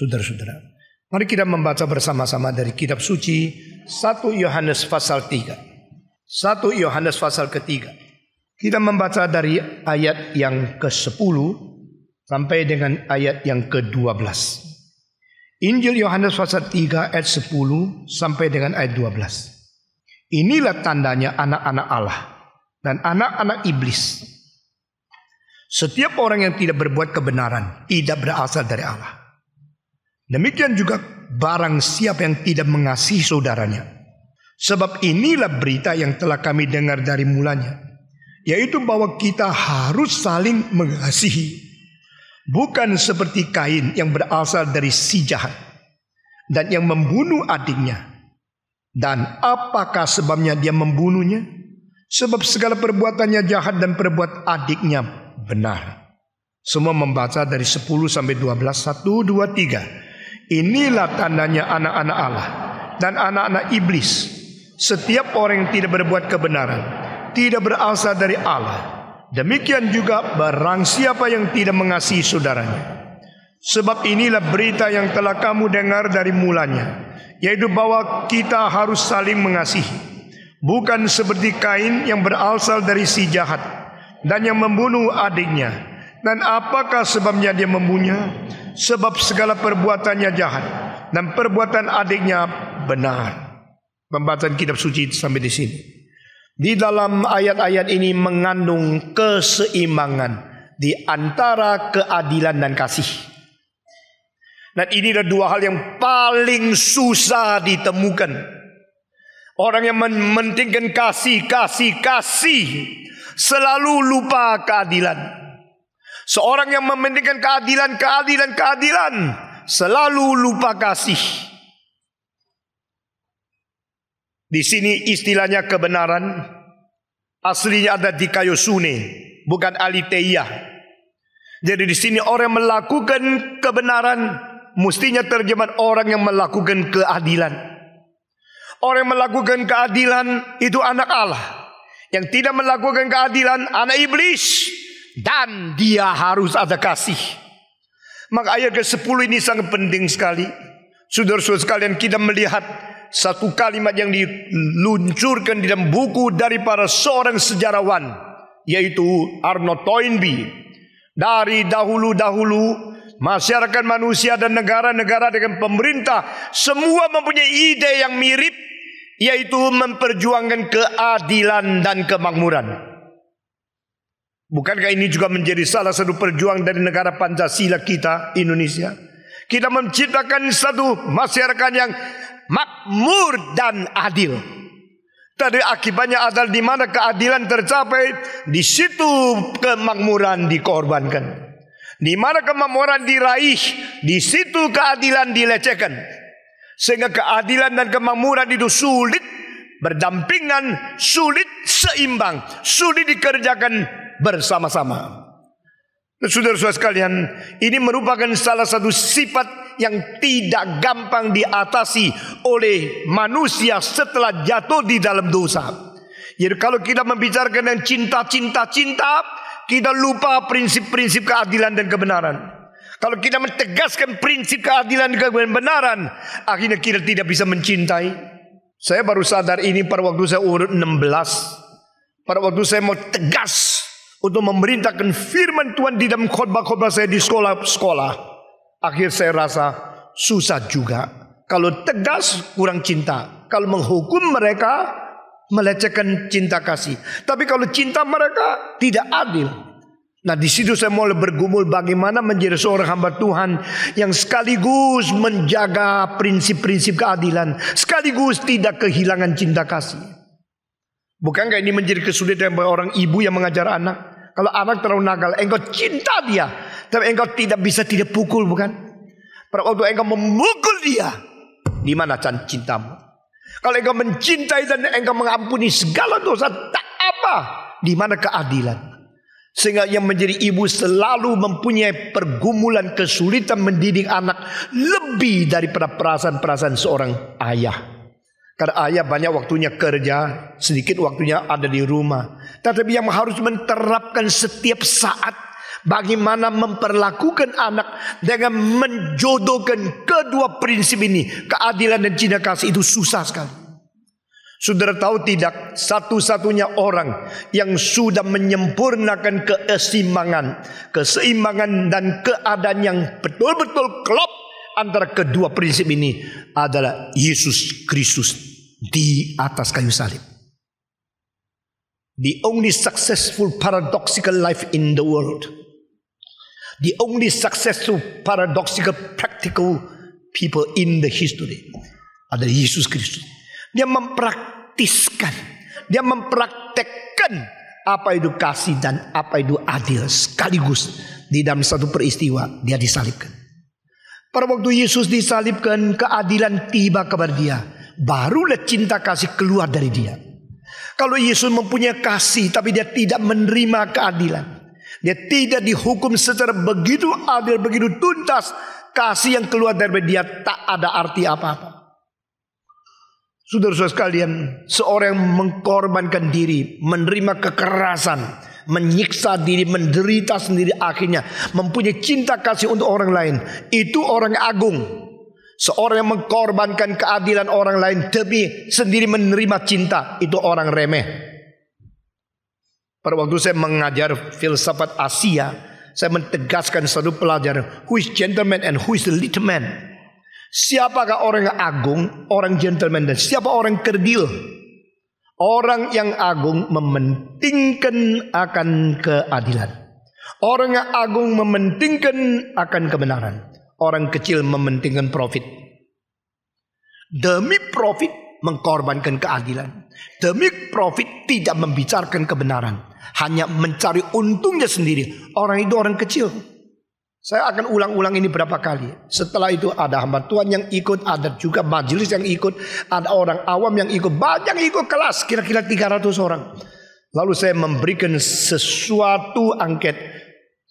Saudara-saudara, mari kita membaca bersama-sama dari kitab suci 1 Yohanes pasal 3. 1 Yohanes pasal ketiga. Kita membaca dari ayat yang ke-10 sampai dengan ayat yang ke-12. Injil Yohanes pasal 3 ayat 10 sampai dengan ayat 12. Inilah tandanya anak-anak Allah dan anak-anak iblis. Setiap orang yang tidak berbuat kebenaran tidak berasal dari Allah. Demikian juga barang siapa yang tidak mengasihi saudaranya. Sebab inilah berita yang telah kami dengar dari mulanya, yaitu bahwa kita harus saling mengasihi. Bukan seperti Kain yang berasal dari si jahat dan yang membunuh adiknya. Dan apakah sebabnya dia membunuhnya? Sebab segala perbuatannya jahat dan perbuatan adiknya benar. Semua membaca dari 10 sampai 12. 1, 2, 3. Inilah tandanya anak-anak Allah dan anak-anak iblis. Setiap orang yang tidak berbuat kebenaran tidak berasal dari Allah. Demikian juga barang siapa yang tidak mengasihi saudaranya. Sebab inilah berita yang telah kamu dengar dari mulanya, yaitu bahwa kita harus saling mengasihi. Bukan seperti Kain yang berasal dari si jahat dan yang membunuh adiknya. Dan apakah sebabnya dia membunuhnya? Sebab segala perbuatannya jahat dan perbuatan adiknya benar. Pembacaan kitab suci sampai di sini. Di dalam ayat-ayat ini mengandung keseimbangan di antara keadilan dan kasih. Dan ini adalah dua hal yang paling susah ditemukan. Orang yang mementingkan kasih selalu lupa keadilan. Seorang yang mementingkan keadilan selalu lupa kasih. Di sini istilahnya kebenaran aslinya ada di kaiosune, bukan aletheia. Jadi di sini orang melakukan kebenaran mestinya terjemahan orang yang melakukan keadilan. Orang yang melakukan keadilan itu anak Allah. Yang tidak melakukan keadilan anak iblis. Dan dia harus ada kasih. Maka ayat ke-10 ini sangat penting sekali. Saudara-saudara sekalian, kita melihat satu kalimat yang diluncurkan di dalam buku dari para seorang sejarawan, yaitu Arnold Toynbee. Dari dahulu-dahulu masyarakat manusia dan negara-negara dengan pemerintah semua mempunyai ide yang mirip, yaitu memperjuangkan keadilan dan kemakmuran. Bukankah ini juga menjadi salah satu perjuangan dari negara Pancasila kita, Indonesia? Kita menciptakan satu masyarakat yang makmur dan adil. Tadi akibatnya adalah di mana keadilan tercapai, di situ kemakmuran dikorbankan. Di mana kemakmuran diraih, di situ keadilan dilecehkan. Sehingga keadilan dan kemakmuran itu sulit berdampingan, sulit seimbang, sulit dikerjakan bersama-sama. Saudara-saudara sekalian, ini merupakan salah satu sifat yang tidak gampang diatasi oleh manusia setelah jatuh di dalam dosa. Jadi kalau kita membicarakan dengan cinta, kita lupa prinsip-prinsip keadilan dan kebenaran. Kalau kita mentegaskan prinsip keadilan dan kebenaran, akhirnya kita tidak bisa mencintai. Saya baru sadar ini pada waktu saya umur 16. Pada waktu saya mau tegas untuk memerintahkan firman Tuhan di dalam khotbah-khotbah saya di sekolah-sekolah. Akhir saya rasa susah juga. Kalau tegas kurang cinta. Kalau menghukum mereka melecehkan cinta kasih. Tapi kalau cinta mereka tidak adil. Nah di situ saya mulai bergumul bagaimana menjadi seorang hamba Tuhan yang sekaligus menjaga prinsip-prinsip keadilan, sekaligus tidak kehilangan cinta kasih. Bukankah ini menjadi kesulitan bagi orang ibu yang mengajar anak? Kalau anak terlalu nakal, engkau cinta dia, tapi engkau tidak bisa tidak pukul, bukan? Pada waktu engkau memukul dia, di mana cintamu? Kalau engkau mencintai dan engkau mengampuni segala dosa, tak apa? Di mana keadilan? Sehingga yang menjadi ibu selalu mempunyai pergumulan kesulitan mendidik anak lebih daripada perasaan-perasaan seorang ayah. Karena ayah banyak waktunya kerja, sedikit waktunya ada di rumah. Tetapi yang harus menerapkan setiap saat Bagaimana memperlakukan anak dengan menjodohkan kedua prinsip ini, keadilan dan cinta kasih, itu susah sekali. Saudara tahu tidak, satu-satunya orang yang sudah menyempurnakan keseimbangan dan keadaan yang betul-betul klop antara kedua prinsip ini adalah Yesus Kristus di atas kayu salib. The only successful paradoxical life in the world, the only successful paradoxical practical people in the history adalah Yesus Kristus. Dia mempraktiskan, dia mempraktekkan apa itu kasih dan apa itu adil sekaligus di dalam satu peristiwa. Dia disalibkan. Pada waktu Yesus disalibkan, keadilan tiba kepada dia. Barulah cinta kasih keluar dari dia. Kalau Yesus mempunyai kasih tapi dia tidak menerima keadilan, dia tidak dihukum secara begitu adil, begitu tuntas, kasih yang keluar dari dia tak ada arti apa-apa. Saudara-saudara sekalian, seorang yang mengkorbankan diri, menerima kekerasan, menyiksa diri, menderita sendiri, akhirnya mempunyai cinta kasih untuk orang lain, itu orang agung. Seorang yang mengkorbankan keadilan orang lain demi sendiri menerima cinta, itu orang remeh. Pada waktu saya mengajar filsafat Asia, saya mentegaskan satu pelajaran, who is gentleman and who is the little man. Siapakah orang yang agung, orang gentleman, dan siapa orang kerdil? Orang yang agung mementingkan akan keadilan. Orang yang agung mementingkan akan kebenaran. Orang kecil mementingkan profit. Demi profit mengkorbankan keadilan. Demi profit tidak membicarakan kebenaran. Hanya mencari untungnya sendiri. Orang itu orang kecil. Saya akan ulang-ulang ini berapa kali. Setelah itu ada hamba Tuhan yang ikut, ada juga majelis yang ikut, ada orang awam yang ikut, banyak yang ikut kelas, kira-kira 300 orang. Lalu saya memberikan sesuatu angket,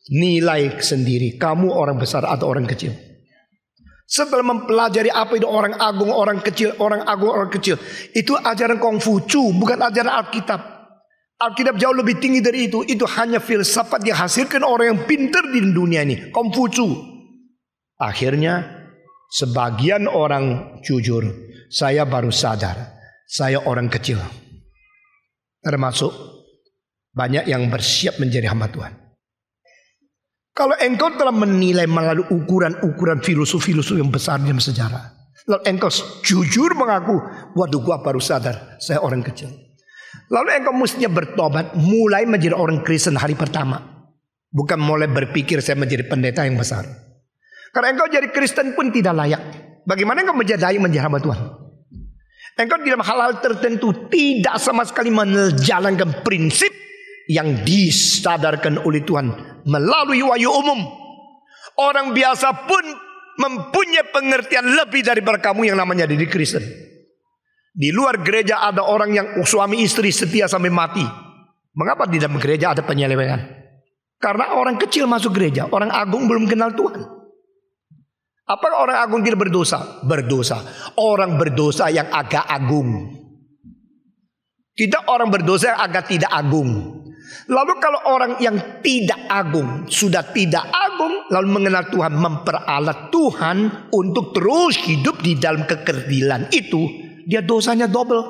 nilai sendiri, kamu orang besar atau orang kecil. Setelah mempelajari apa itu orang agung, orang kecil, orang agung, orang kecil, itu ajaran Kongfucu, bukan ajaran Alkitab. Alkitab jauh lebih tinggi dari itu. Itu hanya filsafat yang hasilkan orang yang pintar di dunia ini, Kongfucu. Akhirnya sebagian orang jujur, saya baru sadar saya orang kecil. Termasuk banyak yang bersiap menjadi hamba Tuhan. Kalau engkau telah menilai melalui ukuran-ukuran filosofi yang besar dalam sejarah, lalu engkau jujur mengaku, waduh gua baru sadar saya orang kecil. Lalu engkau mestinya bertobat, mulai menjadi orang Kristen hari pertama. Bukan mulai berpikir saya menjadi pendeta yang besar. Karena engkau jadi Kristen pun tidak layak. Bagaimana engkau menjadi hamba Tuhan? Engkau dalam hal-hal tertentu tidak sama sekali menjalankan prinsip yang disadarkan oleh Tuhan melalui wahyu umum. Orang biasa pun mempunyai pengertian lebih daripada kamu yang namanya diri Kristen. Di luar gereja ada orang yang suami istri setia sampai mati. Mengapa di dalam gereja ada penyelewengan? Karena orang kecil masuk gereja, orang agung belum kenal Tuhan. Apakah orang agung tidak berdosa? Berdosa. Orang berdosa yang agak agung. Tidak orang berdosa yang agak tidak agung. Lalu kalau orang yang tidak agung, sudah tidak agung, lalu mengenal Tuhan, memperalat Tuhan untuk terus hidup di dalam kekerdilan itu, dia dosanya double.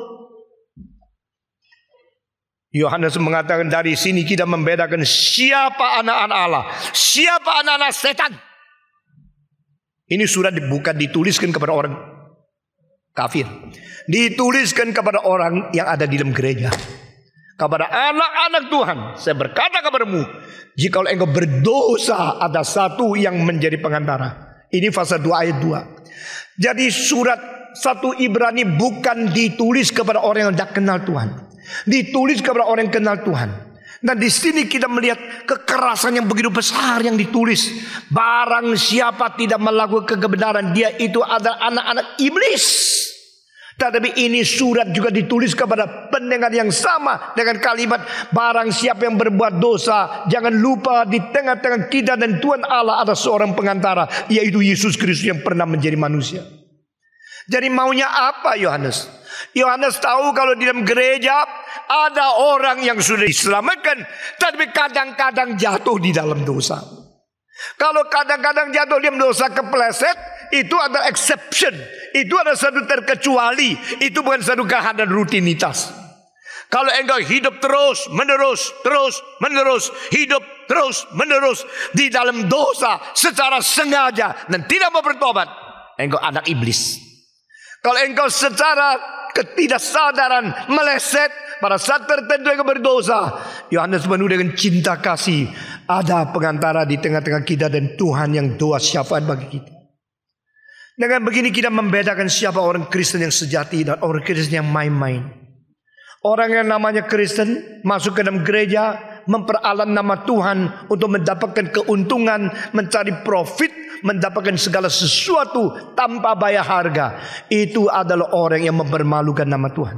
Yohanes mengatakan dari sini kita membedakan siapa anak-anak Allah, siapa anak-anak setan. Ini surat bukan dituliskan kepada orang kafir, dituliskan kepada orang yang ada di dalam gereja, kepada anak-anak Tuhan. Saya berkata kepadamu, jika engkau berdosa, ada satu yang menjadi pengantara. Ini pasal 2 ayat 2. Jadi surat 1 Ibrani bukan ditulis kepada orang yang tidak kenal Tuhan, ditulis kepada orang yang kenal Tuhan. Dan di sini kita melihat kekerasan yang begitu besar yang ditulis. Barang siapa tidak melakukan kebenaran, dia itu adalah anak-anak iblis. Tetapi ini surat juga ditulis kepada pendengar yang sama dengan kalimat, barang siapa yang berbuat dosa, jangan lupa di tengah-tengah kita dan Tuhan Allah ada seorang pengantara, yaitu Yesus Kristus yang pernah menjadi manusia. Jadi maunya apa Yohanes? Yohanes tahu kalau di dalam gereja ada orang yang sudah diselamatkan, tapi kadang-kadang jatuh di dalam dosa. Kalau kadang-kadang jatuh di dalam dosa, kepleset, itu adalah exception. Itu adalah satu terkecuali. Itu bukan satu keadaan rutinitas. Kalau engkau hidup terus menerus, hidup terus menerus di dalam dosa secara sengaja dan tidak mau bertobat, engkau anak iblis. Kalau engkau secara ketidaksadaran meleset pada saat tertentu engkau berdosa, Yohanes penuh dengan cinta kasih. Ada pengantara di tengah-tengah kita dan Tuhan yang doa syafaat bagi kita. Dengan begini kita membedakan siapa orang Kristen yang sejati dan orang Kristen yang main-main. Orang yang namanya Kristen masuk ke dalam gereja, memperalat nama Tuhan untuk mendapatkan keuntungan, mencari profit, mendapatkan segala sesuatu tanpa bayar harga. Itu adalah orang yang mempermalukan nama Tuhan.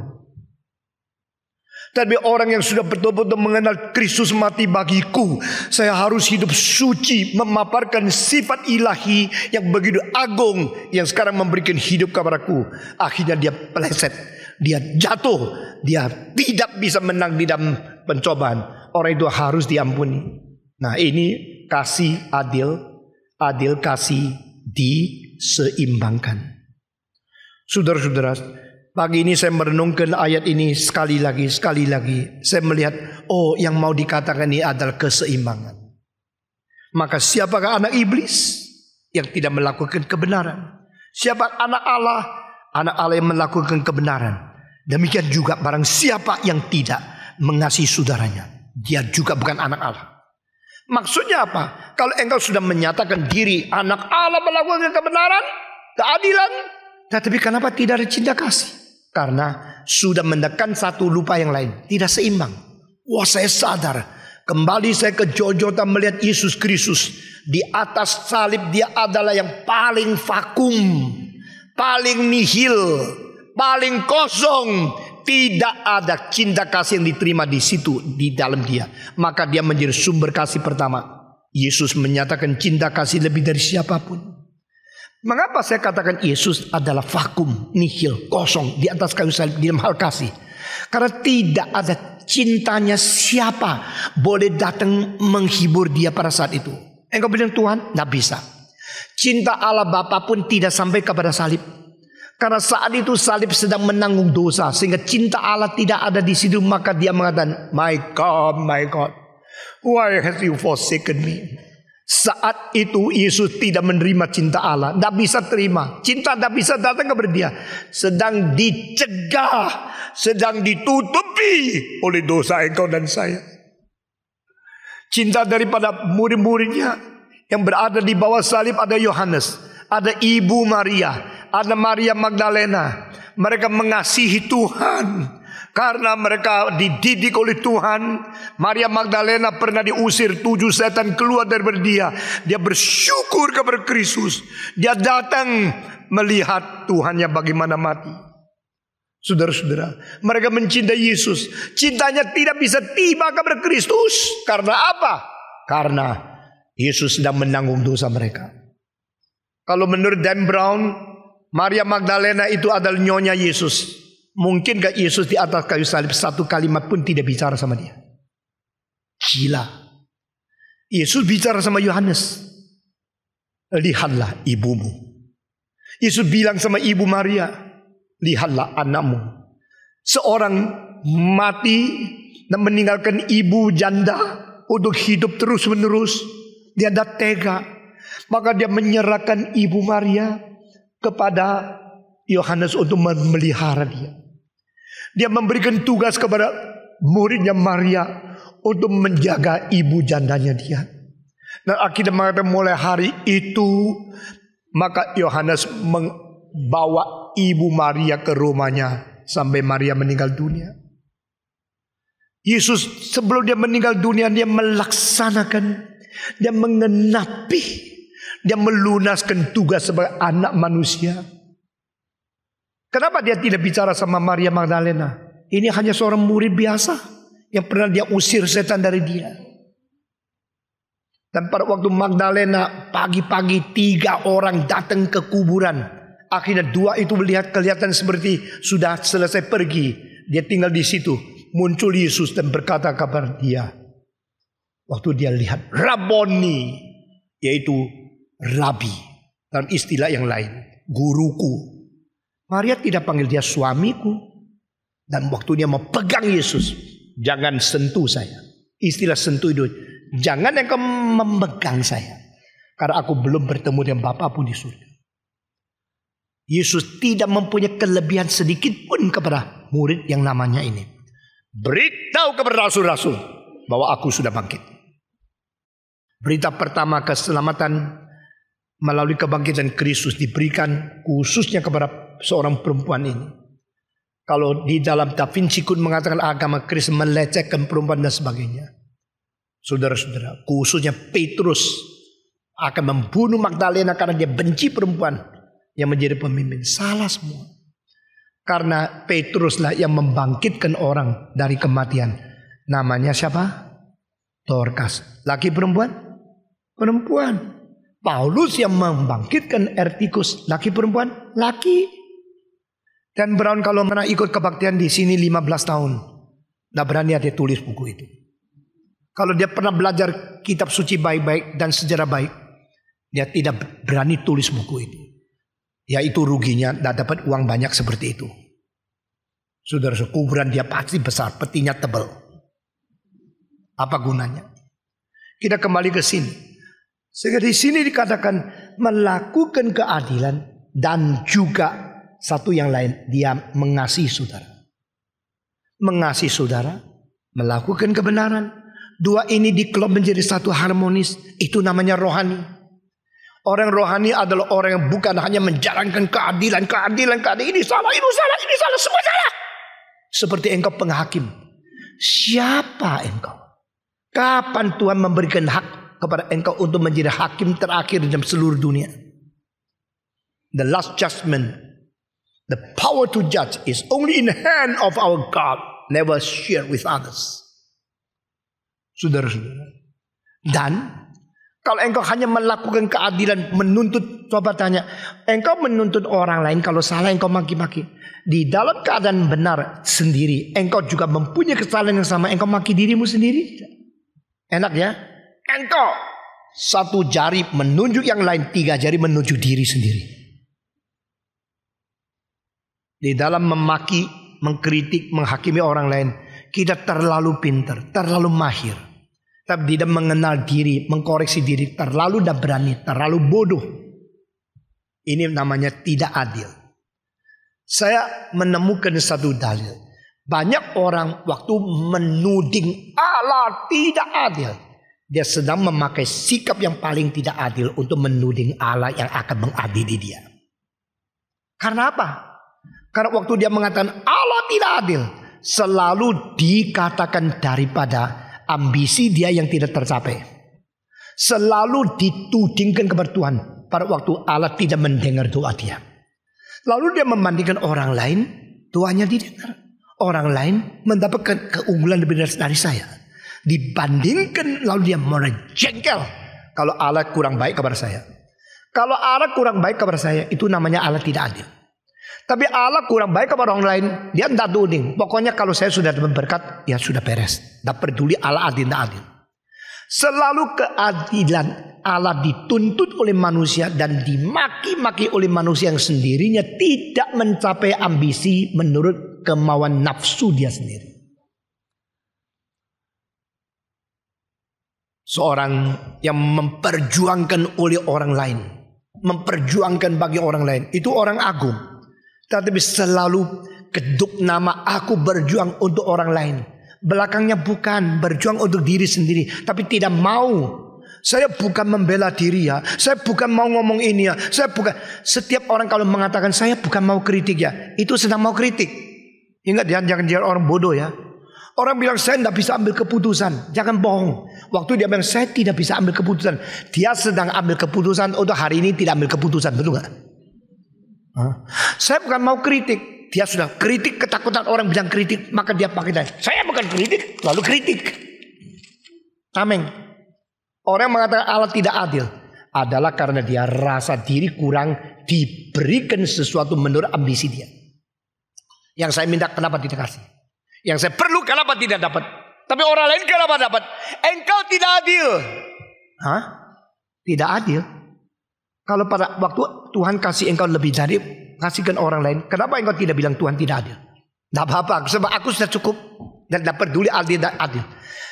Tapi orang yang sudah betul-betul mengenal Kristus mati bagiku, saya harus hidup suci, memaparkan sifat ilahi yang begitu agung, yang sekarang memberikan hidup kepadaku. Akhirnya dia peleset, dia jatuh, dia tidak bisa menang di dalam pencobaan. Orang itu harus diampuni. Nah, ini kasih adil kasih diseimbangkan. Saudara-saudara, pagi ini saya merenungkan ayat ini sekali lagi. Saya melihat, oh, yang mau dikatakan ini adalah keseimbangan. Maka siapakah anak iblis? Yang tidak melakukan kebenaran. Siapa anak Allah? Anak Allah yang melakukan kebenaran. Demikian juga barang siapa yang tidak mengasihi saudaranya, dia juga bukan anak Allah. Maksudnya apa? Kalau engkau sudah menyatakan diri anak Allah, melakukan kebenaran, keadilan, tetapi kenapa tidak ada cinta kasih? Karena sudah menekan satu lupa yang lain, tidak seimbang. Wah, saya sadar, kembali saya ke Jojotan melihat Yesus Kristus di atas salib. Dia adalah yang paling vakum, paling nihil, paling kosong. Tidak ada cinta kasih yang diterima di situ, di dalam dia. Maka dia menjadi sumber kasih pertama. Yesus menyatakan cinta kasih lebih dari siapapun. Mengapa saya katakan Yesus adalah vakum, nihil, kosong di atas kayu salib di dalam hal kasih? Karena tidak ada cintanya, siapa boleh datang menghibur dia pada saat itu. Engkau bilang Tuhan, tidak bisa. Cinta Allah Bapa pun tidak sampai kepada salib. Karena saat itu salib sedang menanggung dosa, sehingga cinta Allah tidak ada di situ. Maka dia mengatakan, my God, why have you forsaken me? Saat itu Yesus tidak menerima cinta Allah, tidak bisa terima. Cinta tidak bisa datang kepada dia. Sedang dicegah, sedang ditutupi oleh dosa engkau dan saya. Cinta daripada murid-muridnya yang berada di bawah salib ada Yohanes, ada Ibu Maria, ada Maria Magdalena. Mereka mengasihi Tuhan karena mereka dididik oleh Tuhan. Maria Magdalena pernah diusir 7 setan keluar dari dia. Dia bersyukur kepada Kristus. Dia datang melihat Tuhannya bagaimana mati. Saudara-saudara, mereka mencintai Yesus. Cintanya tidak bisa tiba kepada Kristus. Karena apa? Karena Yesus sedang menanggung dosa mereka. Kalau menurut Dan Brown, Maria Magdalena itu adalah nyonya Yesus. Mungkinkah Yesus di atas kayu salib satu kalimat pun tidak bicara sama dia? Gila. Yesus bicara sama Yohanes. Lihatlah ibumu. Yesus bilang sama Ibu Maria, lihatlah anakmu. Seorang mati dan meninggalkan ibu janda untuk hidup terus menerus. Dia tidak tega. Maka dia menyerahkan Ibu Maria kepada Yohanes untuk memelihara dia. Dia memberikan tugas kepada muridnya Maria untuk menjaga ibu jandanya dia. Dan akhirnya mengatakan mulai hari itu, maka Yohanes membawa Ibu Maria ke rumahnya sampai Maria meninggal dunia. Yesus sebelum dia meninggal dunia, dia melaksanakan, dia mengenapi, dia melunaskan tugas sebagai anak manusia. Kenapa dia tidak bicara sama Maria Magdalena? Ini hanya seorang murid biasa yang pernah dia usir setan dari dia. Dan pada waktu Magdalena pagi-pagi 3 orang datang ke kuburan. Akhirnya dua itu kelihatan seperti sudah selesai pergi. Dia tinggal di situ. Muncul Yesus dan berkata kepada dia. Waktu dia lihat Rabboni, yaitu Rabi. Dalam istilah yang lain, guruku. Maria tidak panggil dia suamiku. Dan waktu dia mau pegang Yesus, jangan sentuh saya. Istilah sentuh itu, jangan engkau memegang saya. Karena aku belum bertemu dengan Bapa pun di surga. Yesus tidak mempunyai kelebihan sedikit pun kepada murid yang namanya ini. Beritahu kepada rasul-rasul bahwa aku sudah bangkit. Berita pertama keselamatan melalui kebangkitan Kristus diberikan khususnya kepada seorang perempuan ini. Kalau di dalam Da Vinci Code mengatakan agama Kristus melecehkan perempuan dan sebagainya. Saudara-saudara, khususnya Petrus akan membunuh Magdalena karena dia benci perempuan yang menjadi pemimpin. Salah semua. Karena Petruslah yang membangkitkan orang dari kematian. Namanya siapa? Dorcas. Laki perempuan? Perempuan. Paulus yang membangkitkan Ertikus. Laki perempuan? Laki. Dan Brown kalau pernah ikut kebaktian di sini 15 tahun. Tidak berani dia tulis buku itu. Kalau dia pernah belajar kitab suci baik-baik dan sejarah baik. Dia tidak berani tulis buku itu. Ya itu ruginya, tidak dapat uang banyak seperti itu. Saudara, kuburan dia pasti besar, petinya tebal. Apa gunanya? Kita kembali ke sini. Sehingga di sini dikatakan melakukan keadilan dan juga satu yang lain, dia mengasihi saudara. Mengasihi saudara, melakukan kebenaran. Dua ini diklop menjadi satu harmonis. Itu namanya rohani. Orang rohani adalah orang yang bukan hanya menjalankan keadilan. Ini salah, semua salah. Seperti engkau penghakim. Siapa engkau? Kapan Tuhan memberikan hak kepada engkau untuk menjadi hakim terakhir dalam seluruh dunia? The last judgment, the power to judge is only in the hand of our God. Never share with others. Saudara-saudara. Dan kalau engkau hanya melakukan keadilan, menuntut, coba tanya, engkau menuntut orang lain, kalau salah engkau maki-maki. Di dalam keadaan benar sendiri, engkau juga mempunyai kesalahan yang sama, engkau maki dirimu sendiri. Enak ya? Engkau satu jari menunjuk yang lain, 3 jari menunjuk diri sendiri. Di dalam memaki, mengkritik, menghakimi orang lain, kita terlalu pintar, terlalu mahir. Tapi tidak mengenal diri, mengkoreksi diri, terlalu tidak berani, terlalu bodoh. Ini namanya tidak adil. Saya menemukan satu dalil. Banyak orang waktu menuding Allah tidak adil, dia sedang memakai sikap yang paling tidak adil untuk menuding Allah yang akan mengadili dia. Karena apa? Karena waktu dia mengatakan Allah tidak adil, selalu dikatakan daripada ambisi dia yang tidak tercapai. Selalu ditudingkan kepada Tuhan pada waktu Allah tidak mendengar doa dia. Lalu dia membandingkan orang lain, doanya didengar. Orang lain mendapatkan keunggulan lebih dari saya. Dibandingkan lalu dia merejengkel kalau Allah kurang baik kepada saya. Kalau Allah kurang baik kepada saya, itu namanya Allah tidak adil. Tapi Allah kurang baik kepada orang lain, dia tidak tuding. Pokoknya kalau saya sudah berkat, ya sudah beres. Tidak peduli Allah adil tidak adil. Selalu keadilan Allah dituntut oleh manusia dan dimaki-maki oleh manusia yang sendirinya tidak mencapai ambisi menurut kemauan nafsu dia sendiri. Seorang yang memperjuangkan oleh orang lain, memperjuangkan bagi orang lain, itu orang agung. Tetapi selalu keduk nama aku berjuang untuk orang lain. Belakangnya bukan berjuang untuk diri sendiri, tapi tidak mau. Saya bukan membela diri ya, saya bukan mau ngomong ini ya, saya bukan. Setiap orang kalau mengatakan saya bukan mau kritik ya, itu sedang mau kritik. Ingat ya, jangan jadi orang bodoh ya. Orang bilang saya tidak bisa ambil keputusan, jangan bohong. Waktu dia bilang saya tidak bisa ambil keputusan, dia sedang ambil keputusan untuk hari ini tidak ambil keputusan, betul nggak? Saya bukan mau kritik. Dia sudah kritik, ketakutan orang bilang kritik, maka dia pakai dan saya bukan kritik, lalu kritik. Tameng. Orang yang mengatakan Allah tidak adil adalah karena dia rasa diri kurang diberikan sesuatu menurut ambisi dia. Yang saya minta kenapa tidak kasih? Yang saya perlu kenapa tidak dapat? Tapi orang lain kenapa dapat? Engkau tidak adil. Hah? Tidak adil. Kalau pada waktu Tuhan kasih engkau lebih dari kasihkan orang lain, kenapa engkau tidak bilang Tuhan tidak adil? Tidak apa-apa, sebab aku sudah cukup dan tidak peduli adil dan adil.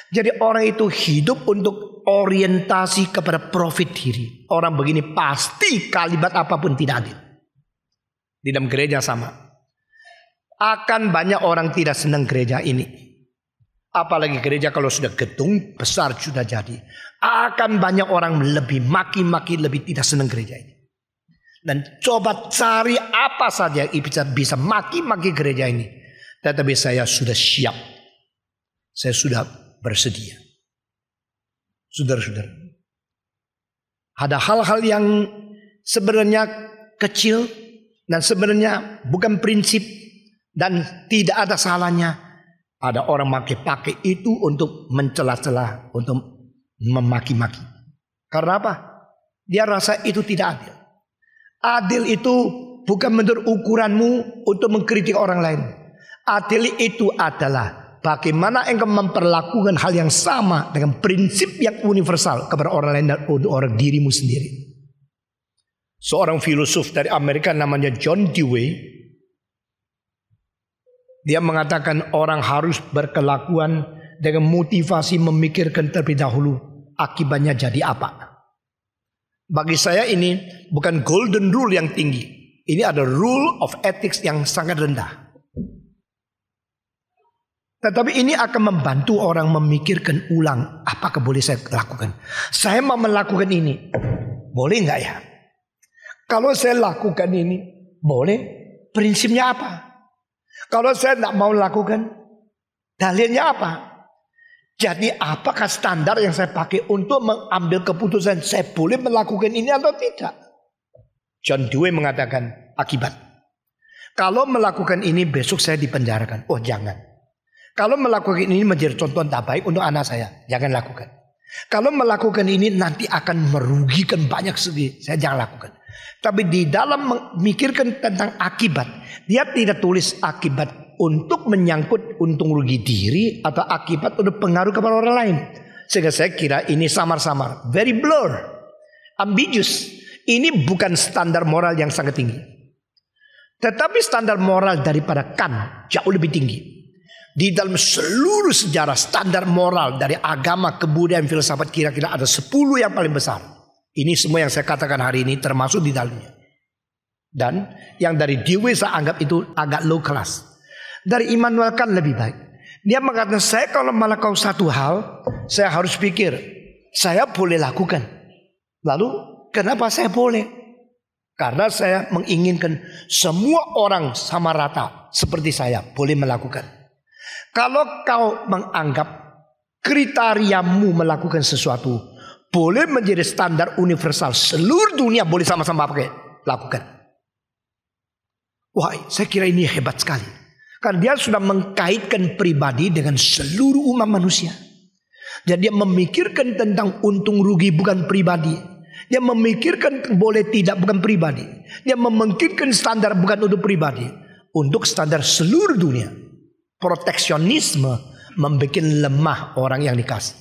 Jadi orang itu hidup untuk orientasi kepada profit diri. Orang begini pasti kalimat apapun tidak adil. Di dalam gereja sama. Akan banyak orang tidak senang gereja ini. Apalagi gereja kalau sudah gedung besar sudah jadi. Akan banyak orang lebih maki-maki, lebih tidak senang gereja ini. Dan coba cari apa saja yang bisa maki-maki gereja ini. Tetapi saya sudah siap. Saya sudah bersedia. Saudara-saudara. Ada hal-hal yang sebenarnya kecil. Dan sebenarnya bukan prinsip. Dan tidak ada salahnya. Ada orang pakai itu untuk mencela-cela, untuk memaki-maki. Karena apa? Dia rasa itu tidak adil. Adil itu bukan menurut ukuranmu untuk mengkritik orang lain. Adil itu adalah bagaimana engkau memperlakukan hal yang sama dengan prinsip yang universal kepada orang lain dan untuk orang dirimu sendiri. Seorang filosof dari Amerika namanya John Dewey. Dia mengatakan orang harus berkelakuan dengan motivasi memikirkan terlebih dahulu akibatnya jadi apa. Bagi saya ini bukan golden rule yang tinggi. Ini ada rule of ethics yang sangat rendah. Tetapi ini akan membantu orang memikirkan ulang apakah boleh saya lakukan. Saya mau melakukan ini. Boleh nggak ya? Kalau saya lakukan ini boleh. Prinsipnya apa? Kalau saya tidak mau lakukan, dalilnya apa? Jadi apakah standar yang saya pakai untuk mengambil keputusan saya boleh melakukan ini atau tidak? John Dewey mengatakan akibat. Kalau melakukan ini besok saya dipenjarakan. Oh jangan. Kalau melakukan ini menjadi contoh tak baik untuk anak saya. Jangan lakukan. Kalau melakukan ini nanti akan merugikan banyak segi. Saya jangan lakukan. Tapi di dalam memikirkan tentang akibat. Dia tidak tulis akibat untuk menyangkut untung rugi diri. Atau akibat untuk pengaruh kepada orang lain. Sehingga saya kira ini samar-samar. Very blur. Ambiguous. Ini bukan standar moral yang sangat tinggi. Tetapi standar moral daripada Kant jauh lebih tinggi. Di dalam seluruh sejarah standar moral dari agama, kebudayaan, filsafat kira-kira ada 10 yang paling besar. Ini semua yang saya katakan hari ini termasuk di dalamnya. Dan yang dari Dewey saya anggap itu agak low class. Dari Immanuel Kant lebih baik. Dia mengatakan saya kalau melakukan satu hal, saya harus pikir saya boleh lakukan. Lalu kenapa saya boleh? Karena saya menginginkan semua orang sama rata seperti saya boleh melakukan. Kalau kau menganggap kriteriamu melakukan sesuatu boleh menjadi standar universal, seluruh dunia boleh sama-sama pakai, lakukan. Wah, saya kira ini hebat sekali. Karena dia sudah mengkaitkan pribadi dengan seluruh umat manusia. Jadi dia memikirkan tentang untung rugi bukan pribadi. Dia memikirkan boleh tidak bukan pribadi. Dia memikirkan standar bukan untuk pribadi, untuk standar seluruh dunia. Proteksionisme membuat lemah orang yang dikasih.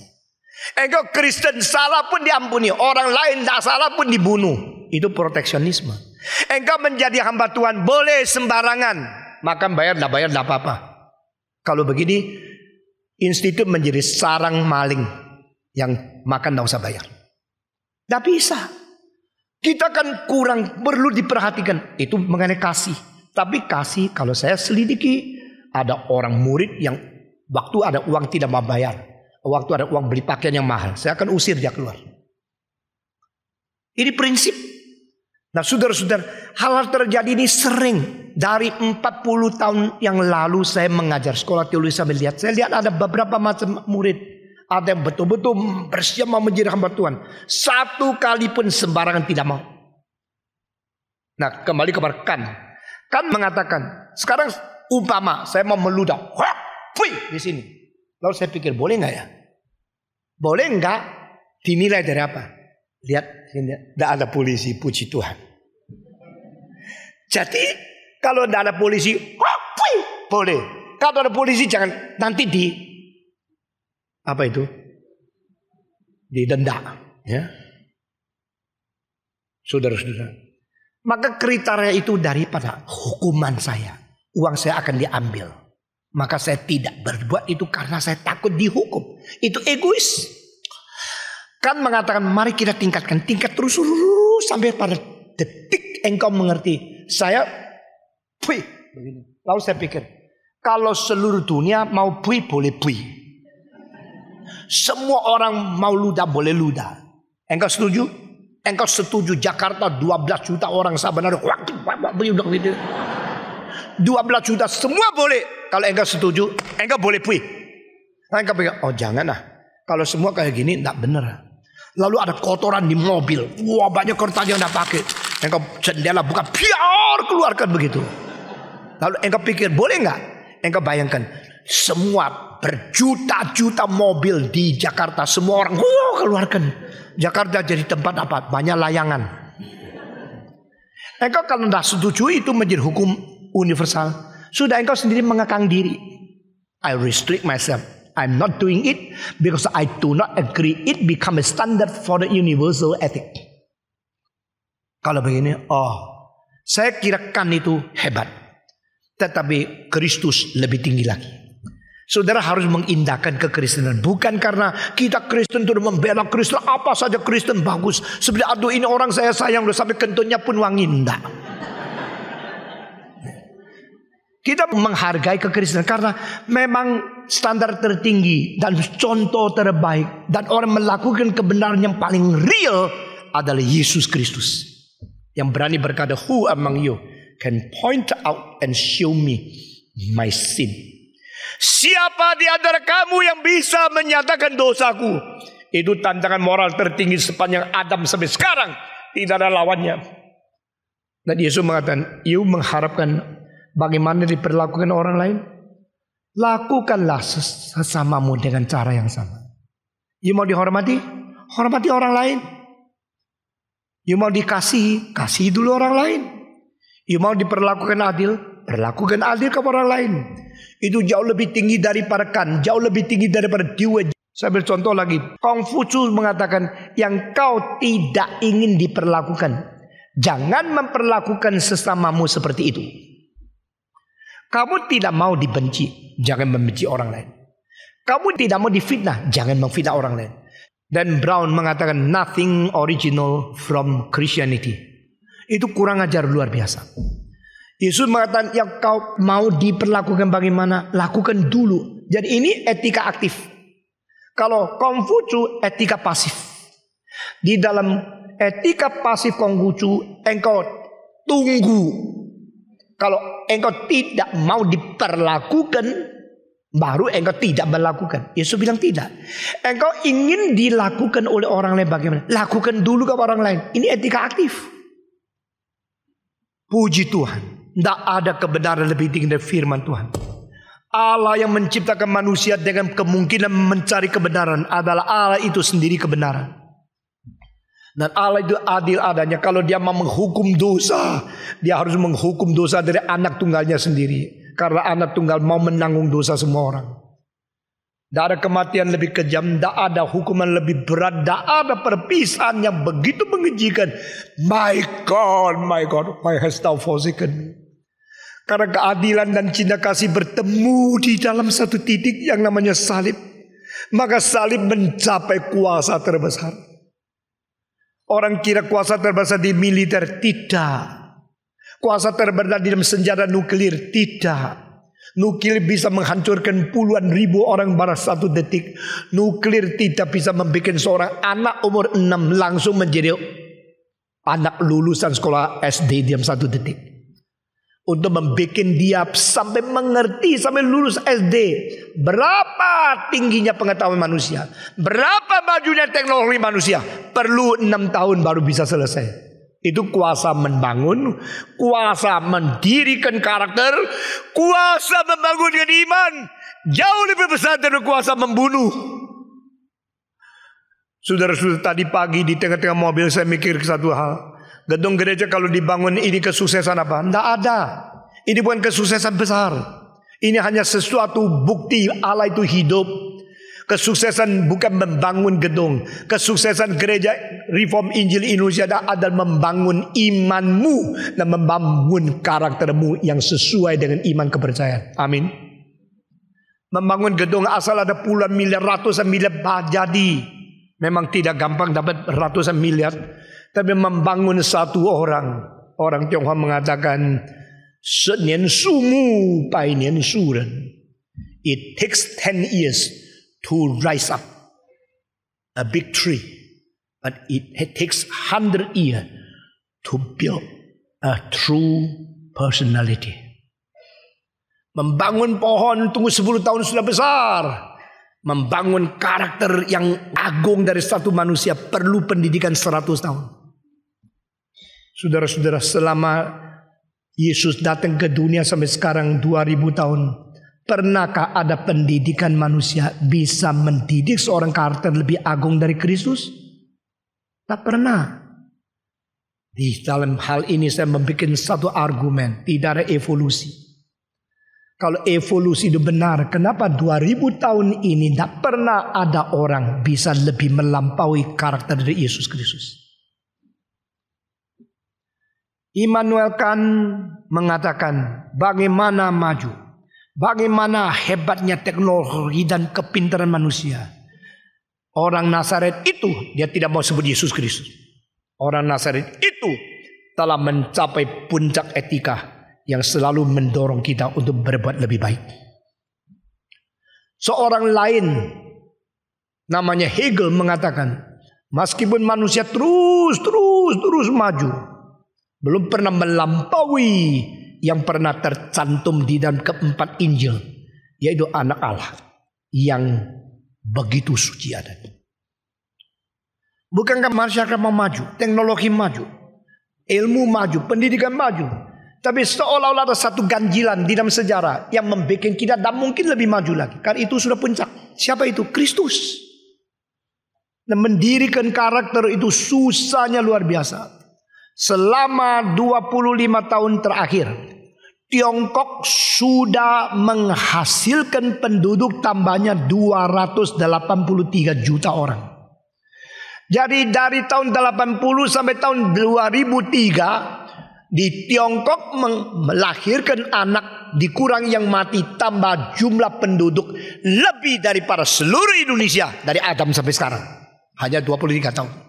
Engkau Kristen salah pun diampuni, orang lain tak salah pun dibunuh. Itu proteksionisme. Engkau menjadi hamba Tuhan boleh sembarangan, makan bayar tidak apa-apa. Kalau begini institut menjadi sarang maling yang makan tidak usah bayar. Tidak bisa. Kita kan kurang perlu diperhatikan. Itu mengenai kasih. Tapi kasih kalau saya selidiki, ada orang murid yang waktu ada uang tidak mau bayar. Waktu ada uang beli pakaian yang mahal, saya akan usir dia keluar. Ini prinsip. Nah saudara-saudara, hal-hal terjadi ini sering. Dari 40 tahun yang lalu saya mengajar sekolah teologi, saya lihat ada beberapa macam murid. Ada yang betul-betul bersiap mau menjadi hamba Tuhan. Satu kali pun sembarangan tidak mau. Nah kembali kepada Kant. Kant mengatakan, sekarang umpama saya mau meludah, di sini. Lalu saya pikir boleh nggak ya? Boleh nggak? Dinilai dari apa? Lihat, tidak ada polisi, puji Tuhan. Jadi kalau tidak ada polisi, boleh. Kalau ada polisi jangan nanti didenda, ya. Saudara-saudara, maka kriteria itu daripada hukuman saya, uang saya akan diambil. Maka saya tidak berbuat itu karena saya takut dihukum. Itu egois. Kan mengatakan mari kita tingkat terus sampai pada detik engkau mengerti. Saya begini. Lalu saya pikir, kalau seluruh dunia mau boleh semua orang mau ludah boleh ludah. Engkau setuju? Engkau setuju Jakarta 12 juta orang sebenarnya 12 juta semua boleh. Kalau engkau setuju, engkau boleh Engkau pikir, oh janganlah. Kalau semua kayak gini tidak benar. Lalu ada kotoran di mobil. Wah, banyak kertas yang tidak pakai. Engkau jendela buka, biar keluarkan begitu. Lalu engkau pikir boleh nggak? Engkau bayangkan semua berjuta-juta mobil di Jakarta, semua orang keluarkan. Jakarta jadi tempat apa? Banyak layangan. Engkau kalau tidak setuju itu menjadi hukum universal. Sudah engkau sendiri mengekang diri. I restrict myself. I'm not doing it because I do not agree it become a standard for the universal ethic. Kalau begini, saya kirakan itu hebat. Tetapi Kristus lebih tinggi lagi. Saudara harus mengindahkan kekristenan. Bukan karena kita Kristen itu membela Kristen. Apa saja Kristen bagus. Seperti aduh ini orang saya sayang. Sampai kentutnya pun wangi. Enggak. Kita menghargai kekristenan karena memang standar tertinggi dan contoh terbaik. Dan orang melakukan kebenaran yang paling real adalah Yesus Kristus. Yang berani berkata, who among you can point out and show me my sin? Siapa di antara kamu yang bisa menyatakan dosaku? Itu tantangan moral tertinggi sepanjang Adam sampai sekarang. Tidak ada lawannya. Dan Yesus mengatakan, you mengharapkan bagaimana diperlakukan orang lain? Lakukanlah sesamamu dengan cara yang sama. You mau dihormati? Hormati orang lain. You mau dikasihi? Kasihi dulu orang lain. You mau diperlakukan adil? Perlakukan adil kepada orang lain. Itu jauh lebih tinggi daripada jauh lebih tinggi daripada Dewey. Saya ambil contoh lagi. Konfusius mengatakan, yang kau tidak ingin diperlakukan, jangan memperlakukan sesamamu seperti itu. Kamu tidak mau dibenci, jangan membenci orang lain. Kamu tidak mau difitnah, jangan memfitnah orang lain. Dan Brown mengatakan nothing original from Christianity. Itu kurang ajar luar biasa. Yesus mengatakan yang kau mau diperlakukan bagaimana, lakukan dulu. Jadi ini etika aktif. Kalau Konghucu etika pasif. Di dalam etika pasif Konghucu engkau tunggu. Kalau engkau tidak mau diperlakukan, baru engkau tidak melakukan. Yesus bilang tidak. Engkau ingin dilakukan oleh orang lain bagaimana? Lakukan dulu ke orang lain. Ini etika aktif. Puji Tuhan. Tidak ada kebenaran lebih tinggi dari firman Tuhan. Allah yang menciptakan manusia dengan kemungkinan mencari kebenaran adalah Allah itu sendiri kebenaran. Dan Allah itu adil adanya. Kalau dia mau menghukum dosa, dia harus menghukum dosa dari anak tunggalnya sendiri. Karena anak tunggal mau menanggung dosa semua orang. Tidak ada kematian lebih kejam, tidak ada hukuman lebih berat, tidak ada perpisahan yang begitu mengejikan. My God, why hast thou forsaken me? Karena keadilan dan cinta kasih bertemu di dalam satu titik yang namanya salib. Maka salib mencapai kuasa terbesar. Orang kira kuasa terbesar di militer, tidak. Kuasa terbesar di dalam senjata nuklir, tidak. Nuklir bisa menghancurkan puluhan ribu orang pada satu detik. Nuklir tidak bisa membuat seorang anak umur 6 langsung menjadi anak lulusan sekolah SD dalam satu detik. Untuk membuat dia sampai mengerti, sampai lulus SD. Berapa tingginya pengetahuan manusia. Berapa majunya teknologi manusia. Perlu 6 tahun baru bisa selesai. Itu kuasa membangun. Kuasa mendirikan karakter. Kuasa membangunkan iman. Jauh lebih besar dari kuasa membunuh. Saudara-saudara, tadi pagi di tengah-tengah mobil saya mikir satu hal. Gedung gereja kalau dibangun ini kesuksesan apa? Tidak ada. Ini bukan kesuksesan besar. Ini hanya sesuatu bukti Allah itu hidup. Kesuksesan bukan membangun gedung. Kesuksesan gereja Reform Injil Indonesia adalah membangun imanmu dan membangun karaktermu yang sesuai dengan iman kepercayaan. Amin. Membangun gedung asal ada puluhan miliar, ratusan miliar jadi. Memang tidak gampang dapat ratusan miliar. Tapi membangun satu orang. Orang Tionghoa mengatakan 10年树木百年树人. It takes 10 years to rise up a big tree. But it takes 100 years to build a true personality. Membangun pohon tunggu 10 tahun sudah besar. Membangun karakter yang agung dari satu manusia perlu pendidikan 100 tahun. Saudara-saudara, selama Yesus datang ke dunia sampai sekarang 2000 tahun, pernahkah ada pendidikan manusia bisa mendidik seorang karakter lebih agung dari Kristus? Tak pernah. Di dalam hal ini saya membuat satu argumen, tidak ada evolusi. Kalau evolusi itu benar, kenapa 2000 tahun ini tidak pernah ada orang bisa lebih melampaui karakter dari Yesus Kristus? Immanuel Kant mengatakan bagaimana maju, bagaimana hebatnya teknologi dan kepintaran manusia. Orang Nazaret itu dia tidak mau sebut Yesus Kristus. Orang Nazaret itu telah mencapai puncak etika yang selalu mendorong kita untuk berbuat lebih baik. Seorang lain namanya Hegel mengatakan, meskipun manusia terus maju, belum pernah melampaui yang pernah tercantum di dalam keempat Injil, yaitu anak Allah yang begitu suci ada. Bukankah masyarakat mau maju, teknologi maju, ilmu maju, pendidikan maju, tapi seolah-olah ada satu ganjilan di dalam sejarah yang membuat kita tidak mungkin lebih maju lagi. Karena itu sudah puncak. Siapa itu? Kristus. Dan mendirikan karakter itu susahnya luar biasa. Selama 25 tahun terakhir, Tiongkok sudah menghasilkan penduduk tambahnya 283 juta orang. Jadi dari tahun 80 sampai tahun 2003, di Tiongkok melahirkan anak dikurang yang mati tambah jumlah penduduk lebih daripada seluruh Indonesia dari Adam sampai sekarang. Hanya 23 tahun.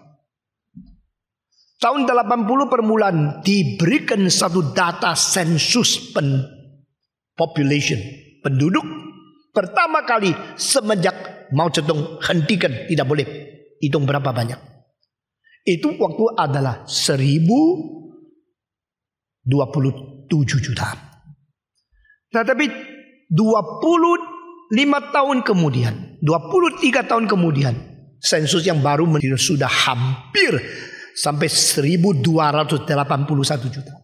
Tahun 80 permulaan diberikan satu data sensus population penduduk pertama kali semenjak Mao Zedong hentikan tidak boleh hitung berapa banyak. Itu waktu adalah 27 juta. Tetapi 25 tahun kemudian, 23 tahun kemudian, sensus yang baru sudah hampir sampai 1281 juta.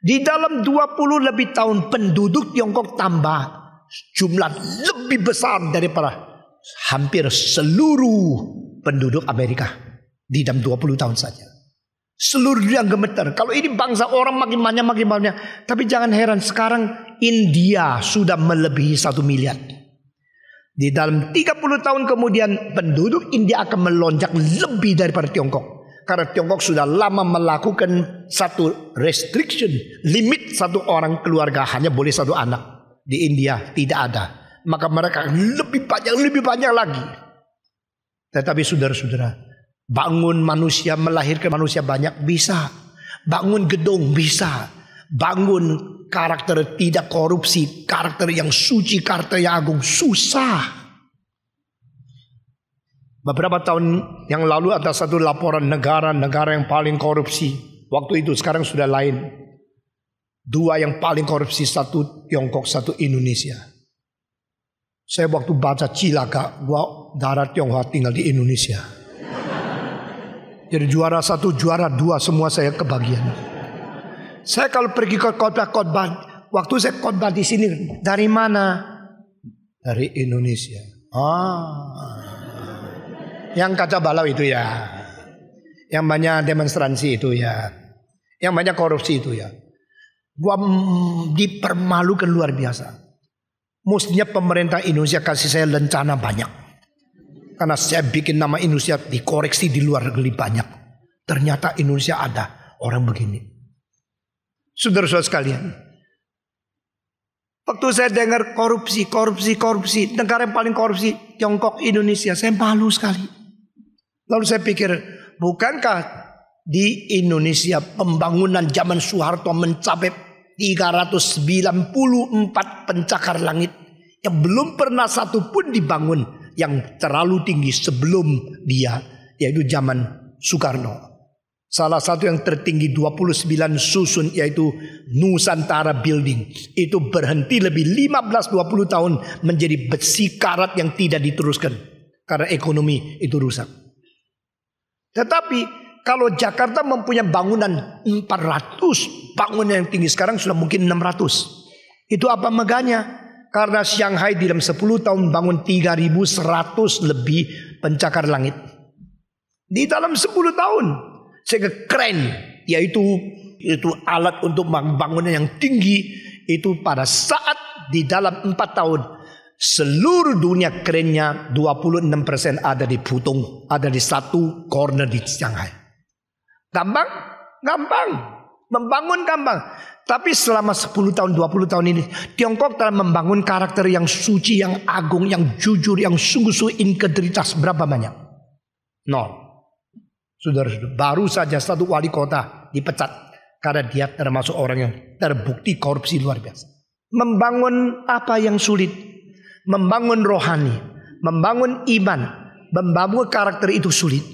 Di dalam 20 lebih tahun penduduk Tiongkok tambah jumlah lebih besar daripada hampir seluruh penduduk Amerika di dalam 20 tahun saja. Seluruh dunia gemetar. Kalau ini bangsa orang makin banyak. Tapi jangan heran sekarang India sudah melebihi 1 miliar. Di dalam 30 tahun kemudian penduduk India akan melonjak lebih daripada Tiongkok. Karena Tiongkok sudah lama melakukan satu restriction, limit satu orang keluarga hanya boleh 1 anak. Di India tidak ada. Maka mereka lebih banyak lagi. Tetapi saudara-saudara, bangun manusia, melahirkan manusia banyak bisa. Bangun gedung bisa. Bangun karakter tidak korupsi, karakter yang suci, karakter yang agung susah. Beberapa tahun yang lalu ada satu laporan negara yang paling korupsi. Waktu itu, sekarang sudah lain. 2 yang paling korupsi, 1 Tiongkok, 1 Indonesia. Saya waktu baca cilaka, darah Tionghoa tinggal di Indonesia. Jadi juara 1, juara 2 semua saya kebagian. Saya kalau pergi ke khotbah, waktu saya khotbah di sini, dari mana? Dari Indonesia. Yang kaca balau itu ya. Yang banyak demonstrasi itu ya. Yang banyak korupsi itu ya. Gua dipermalukan luar biasa. Mestinya pemerintah Indonesia kasih saya lencana banyak. Karena saya bikin nama Indonesia dikoreksi di luar negeri banyak. Ternyata Indonesia ada orang begini. Saudara-saudara sekalian. Waktu saya dengar korupsi. Negara yang paling korupsi Tiongkok, Indonesia. Saya malu sekali. Lalu saya pikir, bukankah di Indonesia pembangunan zaman Soeharto mencapai 394 pencakar langit yang belum pernah satu pun dibangun yang terlalu tinggi sebelum dia, yaitu zaman Soekarno. Salah satu yang tertinggi 29 susun yaitu Nusantara Building. Itu berhenti lebih 15-20 tahun menjadi besi karat yang tidak diteruskan karena ekonomi itu rusak. Tetapi kalau Jakarta mempunyai bangunan 400, bangunan yang tinggi sekarang sudah mungkin 600. Itu apa megahnya? Karena Shanghai di dalam 10 tahun bangun 3.100 lebih pencakar langit. Di dalam 10 tahun. Sehingga keren, yaitu alat untuk bangunan yang tinggi. Itu pada saat di dalam 4 tahun seluruh dunia kerennya 26% ada di Pudong, ada di satu corner di Shanghai. Gampang? Gampang. Membangun gampang. Tapi selama 10 tahun, 20 tahun ini Tiongkok telah membangun karakter yang suci, yang agung, yang jujur, yang sungguh-sungguh integritas. Berapa banyak? 0. Saudara-saudara, baru saja satu wali kota dipecat karena dia termasuk orang yang terbukti korupsi luar biasa. Membangun apa yang sulit? Membangun rohani, membangun iman, membangun karakter itu sulit.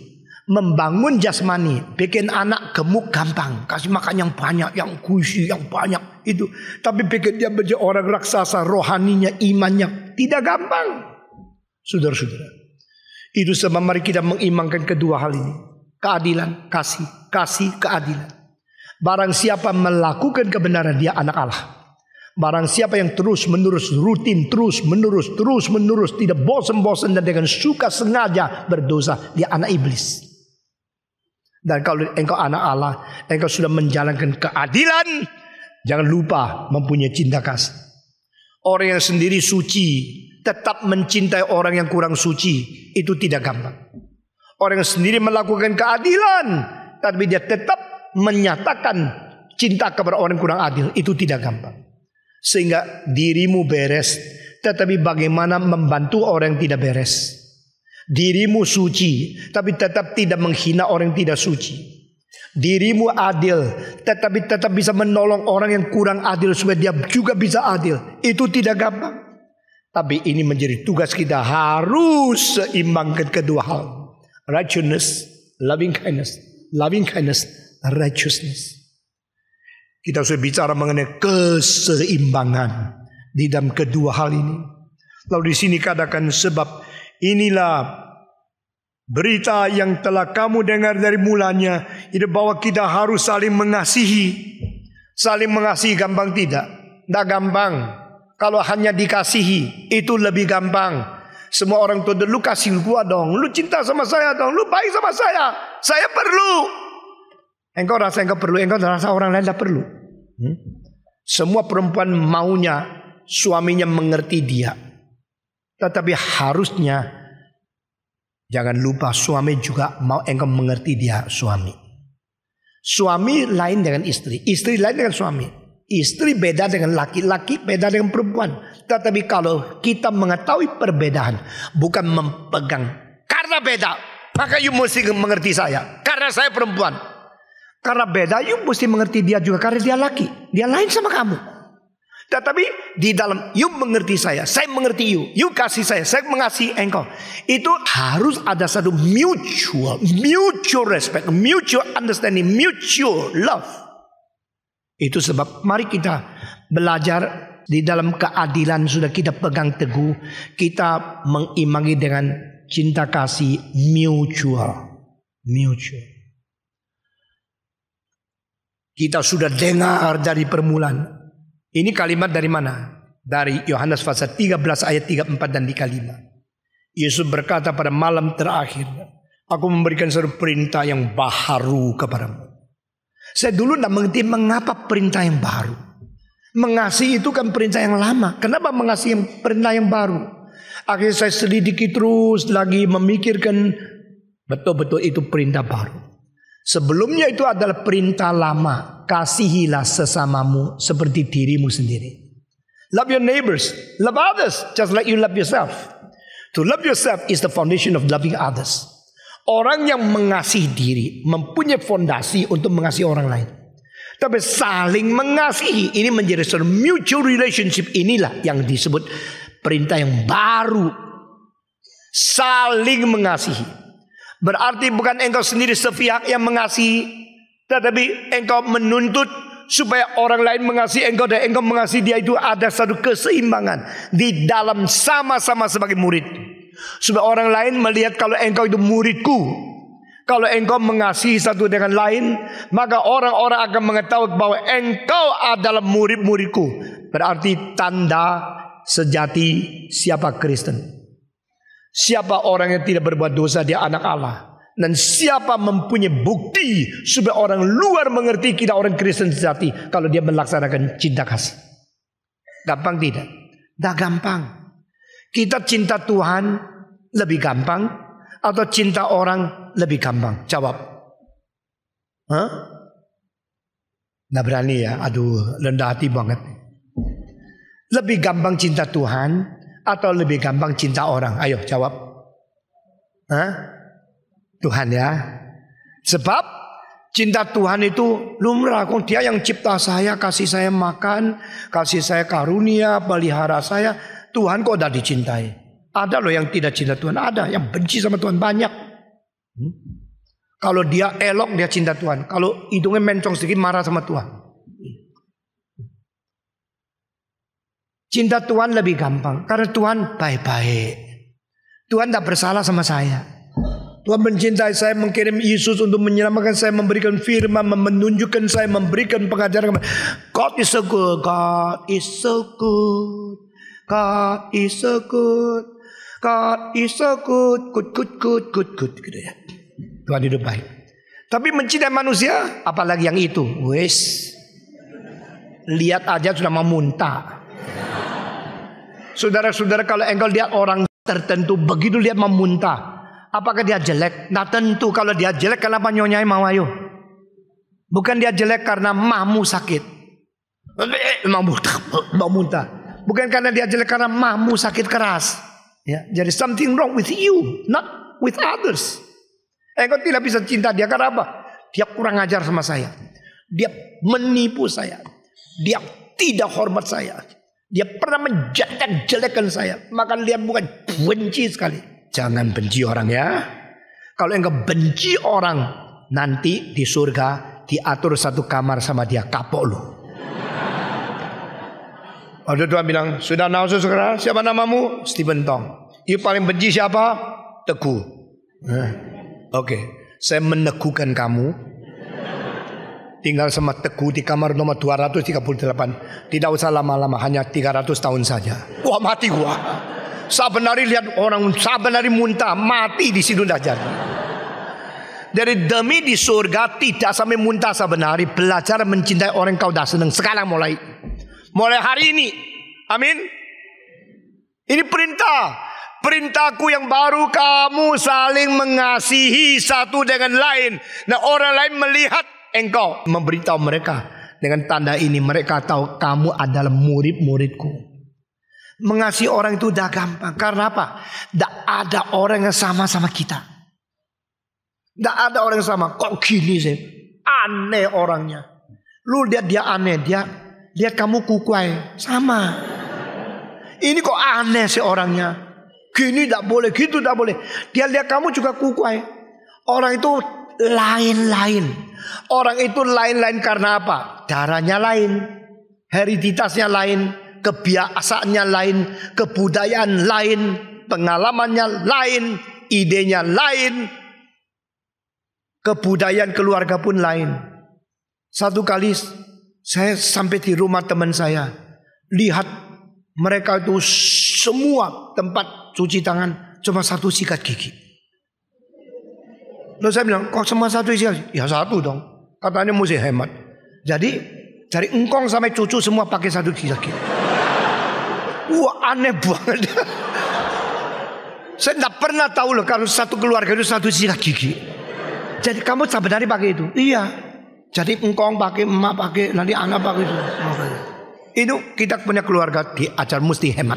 Membangun jasmani, bikin anak gemuk gampang, kasih makan yang banyak, yang kusi, yang banyak itu. Tapi bikin dia menjadi orang raksasa, rohaninya, imannya tidak gampang. Saudara-saudara, itu sebab mari kita mengimankan kedua hal ini. Keadilan, kasih, keadilan. Barang siapa melakukan kebenaran, dia anak Allah. Barang siapa yang terus menerus, rutin, terus menerus, tidak bosan-bosan dan dengan suka sengaja berdosa, dia anak iblis. Dan kalau engkau anak Allah, engkau sudah menjalankan keadilan, jangan lupa mempunyai cinta kasih. Orang yang sendiri suci tetap mencintai orang yang kurang suci, itu tidak gampang. Orang yang sendiri melakukan keadilan, tapi dia tetap menyatakan cinta kepada orang yang kurang adil, itu tidak gampang. Sehingga dirimu beres, tetapi bagaimana membantu orang yang tidak beres. Dirimu suci, tapi tetap tidak menghina orang yang tidak suci. Dirimu adil, tetapi tetap bisa menolong orang yang kurang adil supaya dia juga bisa adil. Itu tidak gampang. Tapi ini menjadi tugas kita, harus seimbangkan kedua hal. Righteousness, loving kindness, righteousness. Kita sudah bicara mengenai keseimbangan di dalam kedua hal ini. Lalu di sini katakan, sebab inilah berita yang telah kamu dengar dari mulanya, itu bahwa kita harus saling mengasihi. Saling mengasihi gampang tidak? Tidak gampang. Kalau hanya dikasihi itu lebih gampang. Semua orang tua, lu kasih gua dong, lu cinta sama saya dong, lu baik sama saya perlu. Engkau rasa engkau perlu, engkau rasa orang lain tidak perlu. Semua perempuan maunya suaminya mengerti dia. Tetapi harusnya jangan lupa suami juga mau engkau mengerti dia suami. Suami lain dengan istri, istri lain dengan suami. Istri beda dengan laki, laki beda dengan perempuan. Tetapi kalau kita mengetahui perbedaan, bukan memegang karena beda, maka you mesti mengerti saya karena saya perempuan. Karena beda, you mesti mengerti dia juga karena dia laki, dia lain sama kamu. Tetapi di dalam you mengerti saya mengerti you kasih saya mengasihi engkau. Itu harus ada satu mutual respect, mutual understanding, mutual love. Itu sebab mari kita belajar di dalam keadilan sudah kita pegang teguh, kita mengimbangi dengan cinta kasih mutual. Kita sudah dengar dari permulaan. Ini kalimat dari mana? Dari Yohanes pasal 13 ayat 34 dan 35. Yesus berkata pada malam terakhir, Aku memberikan satu perintah yang baru kepadamu. Saya dulu tidak mengerti mengapa perintah yang baru. Mengasihi itu kan perintah yang lama. Kenapa mengasihi perintah yang baru? Akhirnya saya selidiki terus lagi memikirkan betul-betul itu perintah baru. Sebelumnya itu adalah perintah lama. Kasihilah sesamamu seperti dirimu sendiri. Love your neighbors, love others just like you love yourself. To love yourself is the foundation of loving others. Orang yang mengasihi diri mempunyai fondasi untuk mengasihi orang lain. Tapi saling mengasihi ini menjadi suatu mutual relationship, inilah yang disebut perintah yang baru. Saling mengasihi. Berarti bukan engkau sendiri sepihak yang mengasihi, tetapi engkau menuntut supaya orang lain mengasihi engkau dan engkau mengasihi dia. Itu ada satu keseimbangan di dalam sama-sama sebagai murid. Supaya orang lain melihat kalau engkau itu muridku. Kalau engkau mengasihi satu dengan lain, maka orang-orang akan mengetahui bahwa engkau adalah murid-muridku. Berarti tanda sejati siapa Kristen. Siapa orang yang tidak berbuat dosa, dia anak Allah. Dan siapa mempunyai bukti supaya orang luar mengerti kita orang Kristen sejati, kalau dia melaksanakan cinta kasih. Gampang tidak? Tidak gampang. Kita cinta Tuhan lebih gampang atau cinta orang lebih gampang? Jawab. Hah? Nggak berani ya? Aduh, rendah hati banget. Lebih gampang cinta Tuhan atau lebih gampang cinta orang? Ayo jawab. Hah? Tuhan ya. Sebab cinta Tuhan itu lumrah. Dia yang cipta saya, kasih saya makan, kasih saya karunia, pelihara saya. Tuhan kok udah dicintai. Ada loh yang tidak cinta Tuhan. Ada yang benci sama Tuhan banyak. Kalau dia elok dia cinta Tuhan. Kalau hidungnya mencong sedikit marah sama Tuhan. Cinta Tuhan lebih gampang. Karena Tuhan baik-baik. Tuhan tidak bersalah sama saya. Tuhan mencintai saya, mengirim Yesus untuk menyelamatkan saya, memberikan firman, menunjukkan saya, memberikan pengajaran. God is so good. God is so good. God is so good. God is so good. Good. Gitu ya. Tuhan hidup baik. Tapi mencintai manusia, apalagi yang itu. Wes. Lihat aja sudah mau muntah. Saudara-saudara, kalau engkau lihat orang tertentu begitu lihat mau muntah, apakah dia jelek? Nah tentu kalau dia jelek, kenapa nyonyai mau ayo? Bukan dia jelek karena mahmu sakit. Mau muntah. Bukan karena dia jelek karena mahmu sakit keras. Ya, jadi something wrong with you, not with others. Engkau tidak bisa cinta dia karena apa? Dia kurang ajar sama saya. Dia menipu saya. Dia tidak hormat saya. Dia pernah menjelek-jelekan saya. Maka dia bukan benci sekali. Jangan benci orang ya. Kalau engkau benci orang, nanti di surga diatur satu kamar sama dia, kapok lu. Waktu Tuhan bilang, sudah naus saudara, siapa namamu? Stephen Tong. You paling benci siapa? Teguh. Oke, saya meneguhkan kamu. Tinggal sama Teguh di kamar nomor 238. Tidak usah lama-lama, hanya 300 tahun saja. Wah mati gua. Saben hari lihat orang, saben hari muntah, mati di situ dah jadi. Dari demi di surga tidak sampai muntah saben hari. Belajar mencintai orang kau dah senang. Sekarang mulai hari ini. Amin. Ini perintah. Perintahku yang baru, kamu saling mengasihi satu dengan lain. Nah orang lain melihat engkau, memberitahu mereka dengan tanda ini, mereka tahu kamu adalah murid-muridku. Mengasihi orang itu udah gampang. Karena apa? Tidak ada orang yang sama kita. Tidak ada orang yang sama. Kok gini sih? Aneh orangnya. Lu lihat dia aneh, dia lihat kamu kukuai, sama. Ini kok aneh sih orangnya. Gini tidak boleh, gitu tidak boleh. Dia lihat kamu juga kukuai. Orang itu lain-lain. Orang itu lain-lain karena apa? Darahnya lain, hereditasnya lain, kebiasaannya lain, kebudayaan lain, pengalamannya lain, idenya lain, kebudayaan keluarga pun lain. Satu kali saya sampai di rumah teman saya, lihat mereka itu semua tempat cuci tangan cuma satu sikat gigi. Lalu saya bilang, kok semua satu isi kaki? Ya satu dong. Katanya mesti hemat. Jadi dari engkong sampai cucu semua pakai satu isi kaki. Wah, aneh banget. Saya tidak pernah tahu loh kalau satu keluarga itu satu sikat gigi. Jadi kamu sebenarnya pakai itu? Iya. Jadi engkong pakai, emak pakai, nanti anak pakai itu. Itu kita punya keluarga diajar mesti hemat.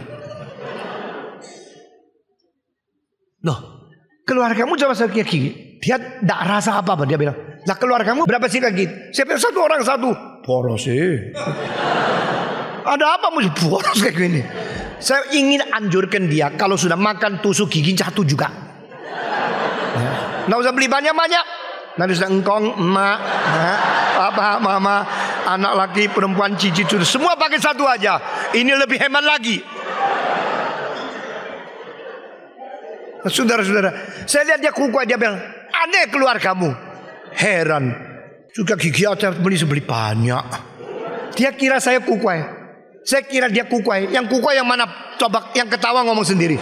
Loh, keluargamu cuma satu gigi. Dia tidak rasa apa-apa. Dia bilang, lah keluargamu berapa sikat gigi? Saya bilang satu orang satu. Boros sih. Ada apa mesti boros kayak gini? Saya ingin anjurkan dia kalau sudah makan tusuk gigi satu juga. Nggak usah beli banyak-banyak. Nanti sudah engkong, emak, papa, mama, anak laki, perempuan, cici, cucu, semua pakai satu aja. Ini lebih hemat lagi. Saudara-saudara, saya lihat dia kukuai, dia bilang, aneh keluargamu. Heran, juga gigi aja beli banyak. Dia kira saya kukuai. Saya kira dia kukuai. Yang kukuai yang mana? Coba yang ketawa ngomong sendiri.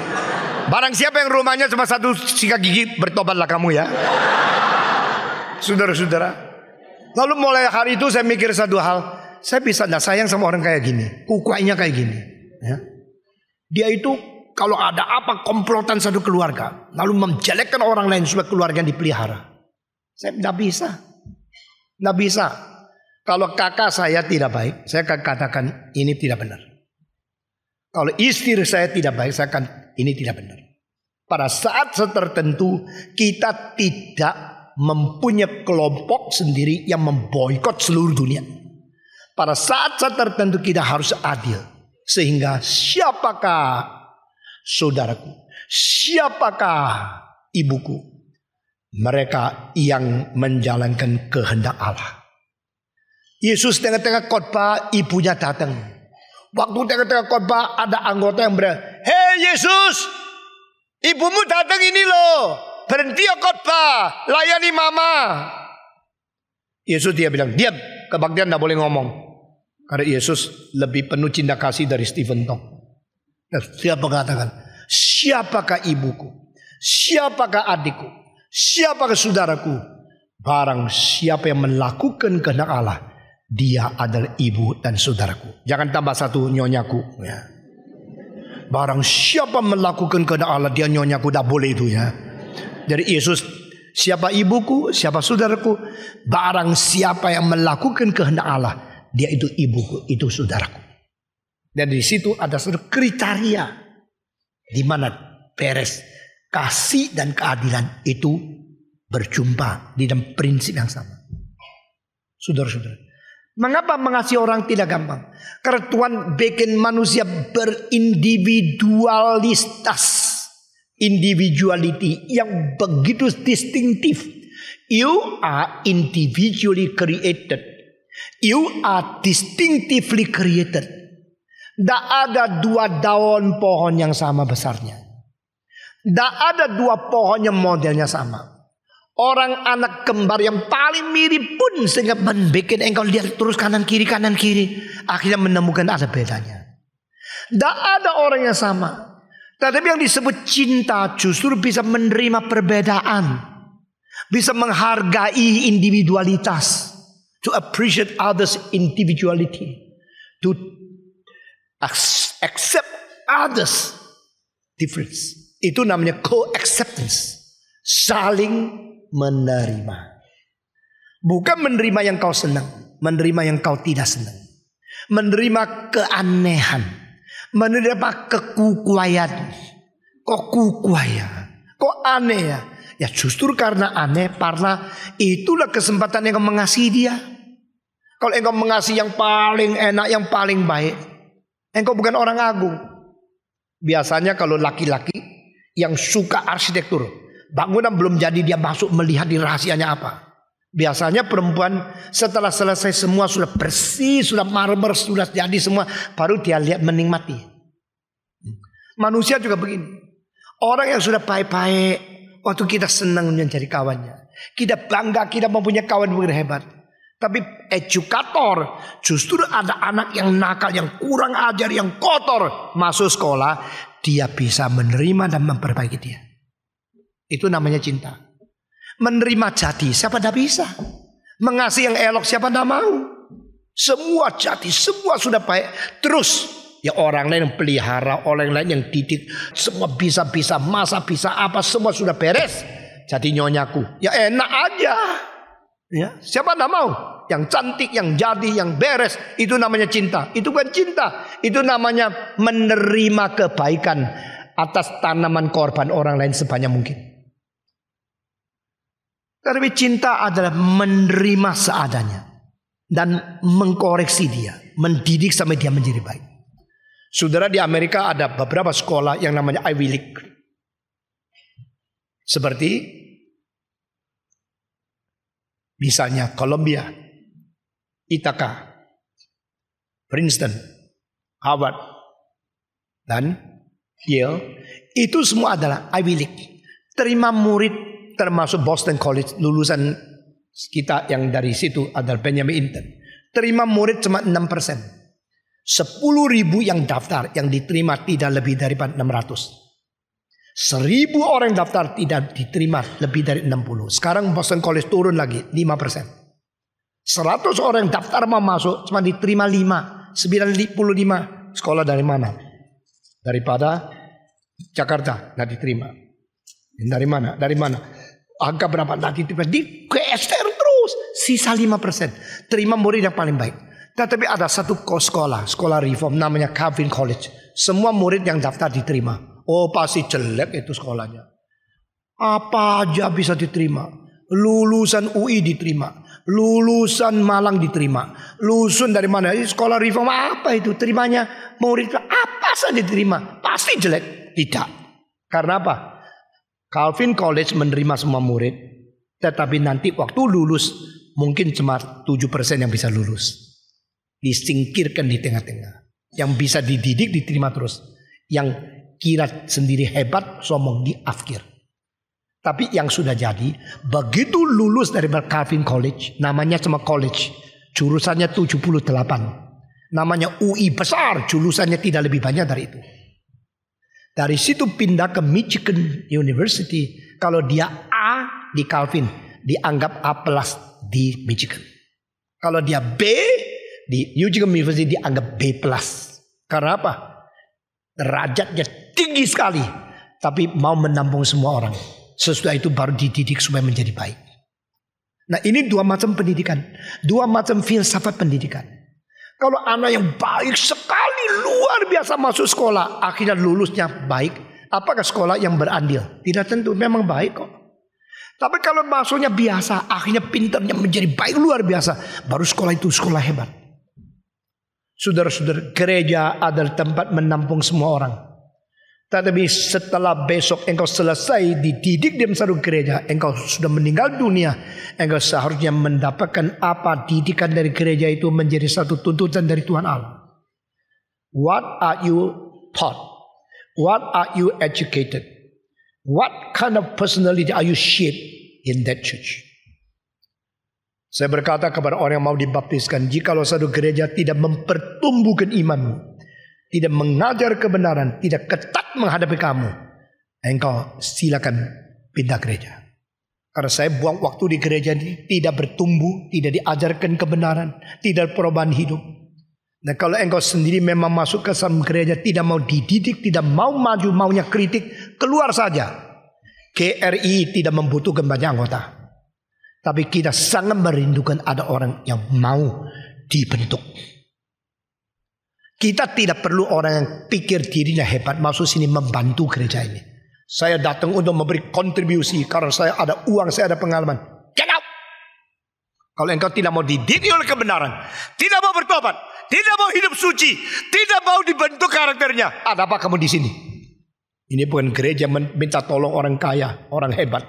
Barang siapa yang rumahnya cuma satu sikat gigi, bertobatlah kamu ya. Saudara-saudara, lalu mulai hari itu saya mikir satu hal. Saya bisa tidak sayang sama orang kayak gini. Kukuainya kayak gini ya. Dia itu kalau ada apa komplotan satu keluarga, lalu menjelekkan orang lain supaya keluarga yang dipelihara. Saya tidak bisa. Tidak bisa. Kalau kakak saya tidak baik, saya akan katakan ini tidak benar. Kalau istri saya tidak baik, saya akan ini tidak benar. Pada saat tertentu kita tidak mempunyai kelompok sendiri yang memboikot seluruh dunia. Pada saat tertentu kita harus adil. Sehingga siapakah saudaraku, siapakah ibuku, mereka yang menjalankan kehendak Allah. Yesus tengah-tengah khotbah, ibunya datang. Waktu tengah-tengah khotbah ada anggota yang berkata, "Hei Yesus, ibumu datang ini loh. Berhenti ya khotbah, layani mama." Yesus dia bilang, "Diam, kebaktian tidak boleh ngomong." Karena Yesus lebih penuh cinta kasih dari Stephen Tong. Dan dia mengatakan, siapakah ibuku, siapakah adikku, siapakah saudaraku? Barang siapa yang melakukan kehendak Allah, dia adalah ibu dan saudaraku. Jangan tambah satu nyonyaku ya. Barang siapa melakukan kehendak Allah, dia nyonyaku, tidak boleh itu ya. Dari Yesus, siapa ibuku, siapa saudaraku? Barang siapa yang melakukan kehendak Allah, dia itu ibuku, itu saudaraku. Dan di situ ada satu kriteria di mana beres kasih dan keadilan itu berjumpa di dalam prinsip yang sama. Saudara-saudara, mengapa mengasihi orang tidak gampang? Karena Tuhan bikin manusia berindividualitas. Individuality yang begitu distinctive. You are individually created. You are distinctively created. Tidak ada dua daun pohon yang sama besarnya. Tidak ada dua pohon yang modelnya sama. Orang anak kembar yang paling mirip pun sehingga membuat engkau lihat terus kanan kiri akhirnya menemukan ada bedanya. Tidak ada orang yang sama. Tetapi yang disebut cinta justru bisa menerima perbedaan. Bisa menghargai individualitas. To appreciate others' individuality. To accept others' difference. Itu namanya co-acceptance. Saling menerima. Bukan menerima yang kau senang. Menerima yang kau tidak senang. Menerima keanehan. Menerima kekukuaian. Kok kukuai ya? Kok aneh ya? Ya justru karena aneh, karena itulah kesempatan engkau mengasihi dia. Kalau engkau mengasihi yang paling enak, yang paling baik, engkau bukan orang agung. Biasanya kalau laki-laki yang suka arsitektur, bangunan belum jadi dia masuk melihat di rahasianya apa. Biasanya perempuan setelah selesai semua sudah bersih, sudah marmer, sudah jadi semua, baru dia lihat menikmati. Manusia juga begini. Orang yang sudah baik-baik, waktu kita senang menjadi kawannya, kita bangga kita mempunyai kawan begitu hebat. Tapi edukator, justru ada anak yang nakal, yang kurang ajar, yang kotor, masuk sekolah, dia bisa menerima dan memperbaiki dia. Itu namanya cinta. Menerima jati, siapa tidak bisa? Mengasihi yang elok, siapa tidak mau? Semua jati, semua sudah baik. Terus, ya orang lain yang pelihara, orang lain yang didik, semua bisa-bisa, masa bisa apa, semua sudah beres. Jadi nyonyaku, ya enak aja. Ya, siapa tidak mau? Yang cantik, yang jadi, yang beres, itu namanya cinta. Itu bukan cinta, itu namanya menerima kebaikan atas tanaman korban orang lain sebanyak mungkin. Tapi cinta adalah menerima seadanya dan mengkoreksi dia, mendidik sampai dia menjadi baik. Saudara, di Amerika ada beberapa sekolah yang namanya Ivy League. Seperti misalnya Columbia, Ithaca, Princeton, Harvard, dan Yale. Itu semua adalah Ivy League. Terima murid termasuk Boston College, lulusan kita yang dari situ adalah Benjamin Inton. Terima murid cuma 6%. 10.000 yang daftar, yang diterima tidak lebih daripada 600. 1.000 orang daftar tidak diterima lebih dari 60. Sekarang Boston College turun lagi 5%. 100 orang daftar mau masuk cuma diterima 5. 95 sekolah dari mana? Daripada Jakarta nggak diterima. Dari mana? Dari mana? Angka berapa nanti digeser terus. Sisa 5%. Terima murid yang paling baik. Tetapi ada satu sekolah reform namanya Calvin College. Semua murid yang daftar diterima. Oh, pasti jelek itu sekolahnya. Apa aja bisa diterima. Lulusan UI diterima. Lulusan Malang diterima. Lulusan dari mana? Sekolah reform apa itu? Terimanya murid apa saja diterima. Pasti jelek. Tidak. Karena apa? Calvin College menerima semua murid, tetapi nanti waktu lulus mungkin cuma 7% yang bisa lulus. Disingkirkan di tengah-tengah. Yang bisa dididik diterima terus. Yang kira sendiri hebat sombong di akhir. Tapi yang sudah jadi, begitu lulus dari Calvin College, namanya cuma college, jurusannya 78. Namanya UI besar, jurusannya tidak lebih banyak dari itu. Dari situ pindah ke Michigan University. Kalau dia A di Calvin, dianggap A+ di Michigan. Kalau dia B di Michigan University, dianggap B+. Karena apa? Derajatnya tinggi sekali. Tapi mau menampung semua orang. Sesudah itu baru dididik supaya menjadi baik. Nah, ini dua macam pendidikan. Dua macam filsafat pendidikan. Kalau anak yang baik sekali, luar biasa masuk sekolah, akhirnya lulusnya baik. Apakah sekolah yang berandil? Tidak tentu, memang baik kok. Tapi kalau masuknya biasa, akhirnya pintarnya menjadi baik luar biasa, baru sekolah itu sekolah hebat. Saudara-saudara, gereja adalah tempat menampung semua orang. Tetapi setelah besok engkau selesai dididik di satu gereja, engkau sudah meninggal dunia, engkau seharusnya mendapatkan apa didikan dari gereja itu menjadi satu tuntutan dari Tuhan Allah. What are you taught? What are you educated? What kind of personality are you shaped in that church? Saya berkata kepada orang yang mau dibaptiskan, jikalau satu gereja tidak mempertumbuhkan imanmu, tidak mengajar kebenaran, tidak ketat menghadapi kamu, engkau silakan pindah gereja. Karena saya buang waktu di gereja ini tidak bertumbuh, tidak diajarkan kebenaran, tidak perubahan hidup. Dan kalau engkau sendiri memang masuk ke dalam gereja tidak mau dididik, tidak mau maju, maunya kritik, keluar saja. GRI tidak membutuhkan banyak anggota. Tapi kita sangat merindukan ada orang yang mau dibentuk. Kita tidak perlu orang yang pikir dirinya hebat masuk sini membantu gereja ini. Saya datang untuk memberi kontribusi karena saya ada uang, saya ada pengalaman. Get out! Kalau engkau tidak mau dididik oleh kebenaran, tidak mau bertobat, tidak mau hidup suci, tidak mau dibentuk karakternya, ada apa kamu di sini? Ini bukan gereja minta tolong orang kaya, orang hebat.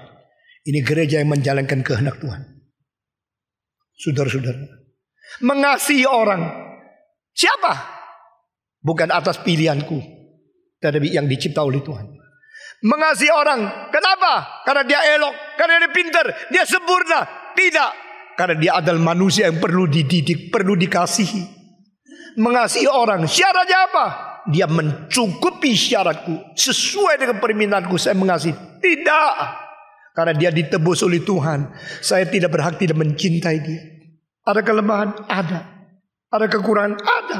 Ini gereja yang menjalankan kehendak Tuhan. Saudara-saudara, mengasihi orang. Siapa? Bukan atas pilihanku, tetapi yang dicipta oleh Tuhan. Mengasihi orang. Kenapa? Karena dia elok, karena dia pintar, dia sempurna. Tidak. Karena dia adalah manusia yang perlu dididik, perlu dikasihi. Mengasihi orang. Syaratnya apa? Dia mencukupi syaratku. Sesuai dengan permintaanku saya mengasihi. Tidak. Karena dia ditebus oleh Tuhan. Saya tidak berhak tidak mencintai dia. Ada kelemahan? Ada. Ada kekurangan? Ada.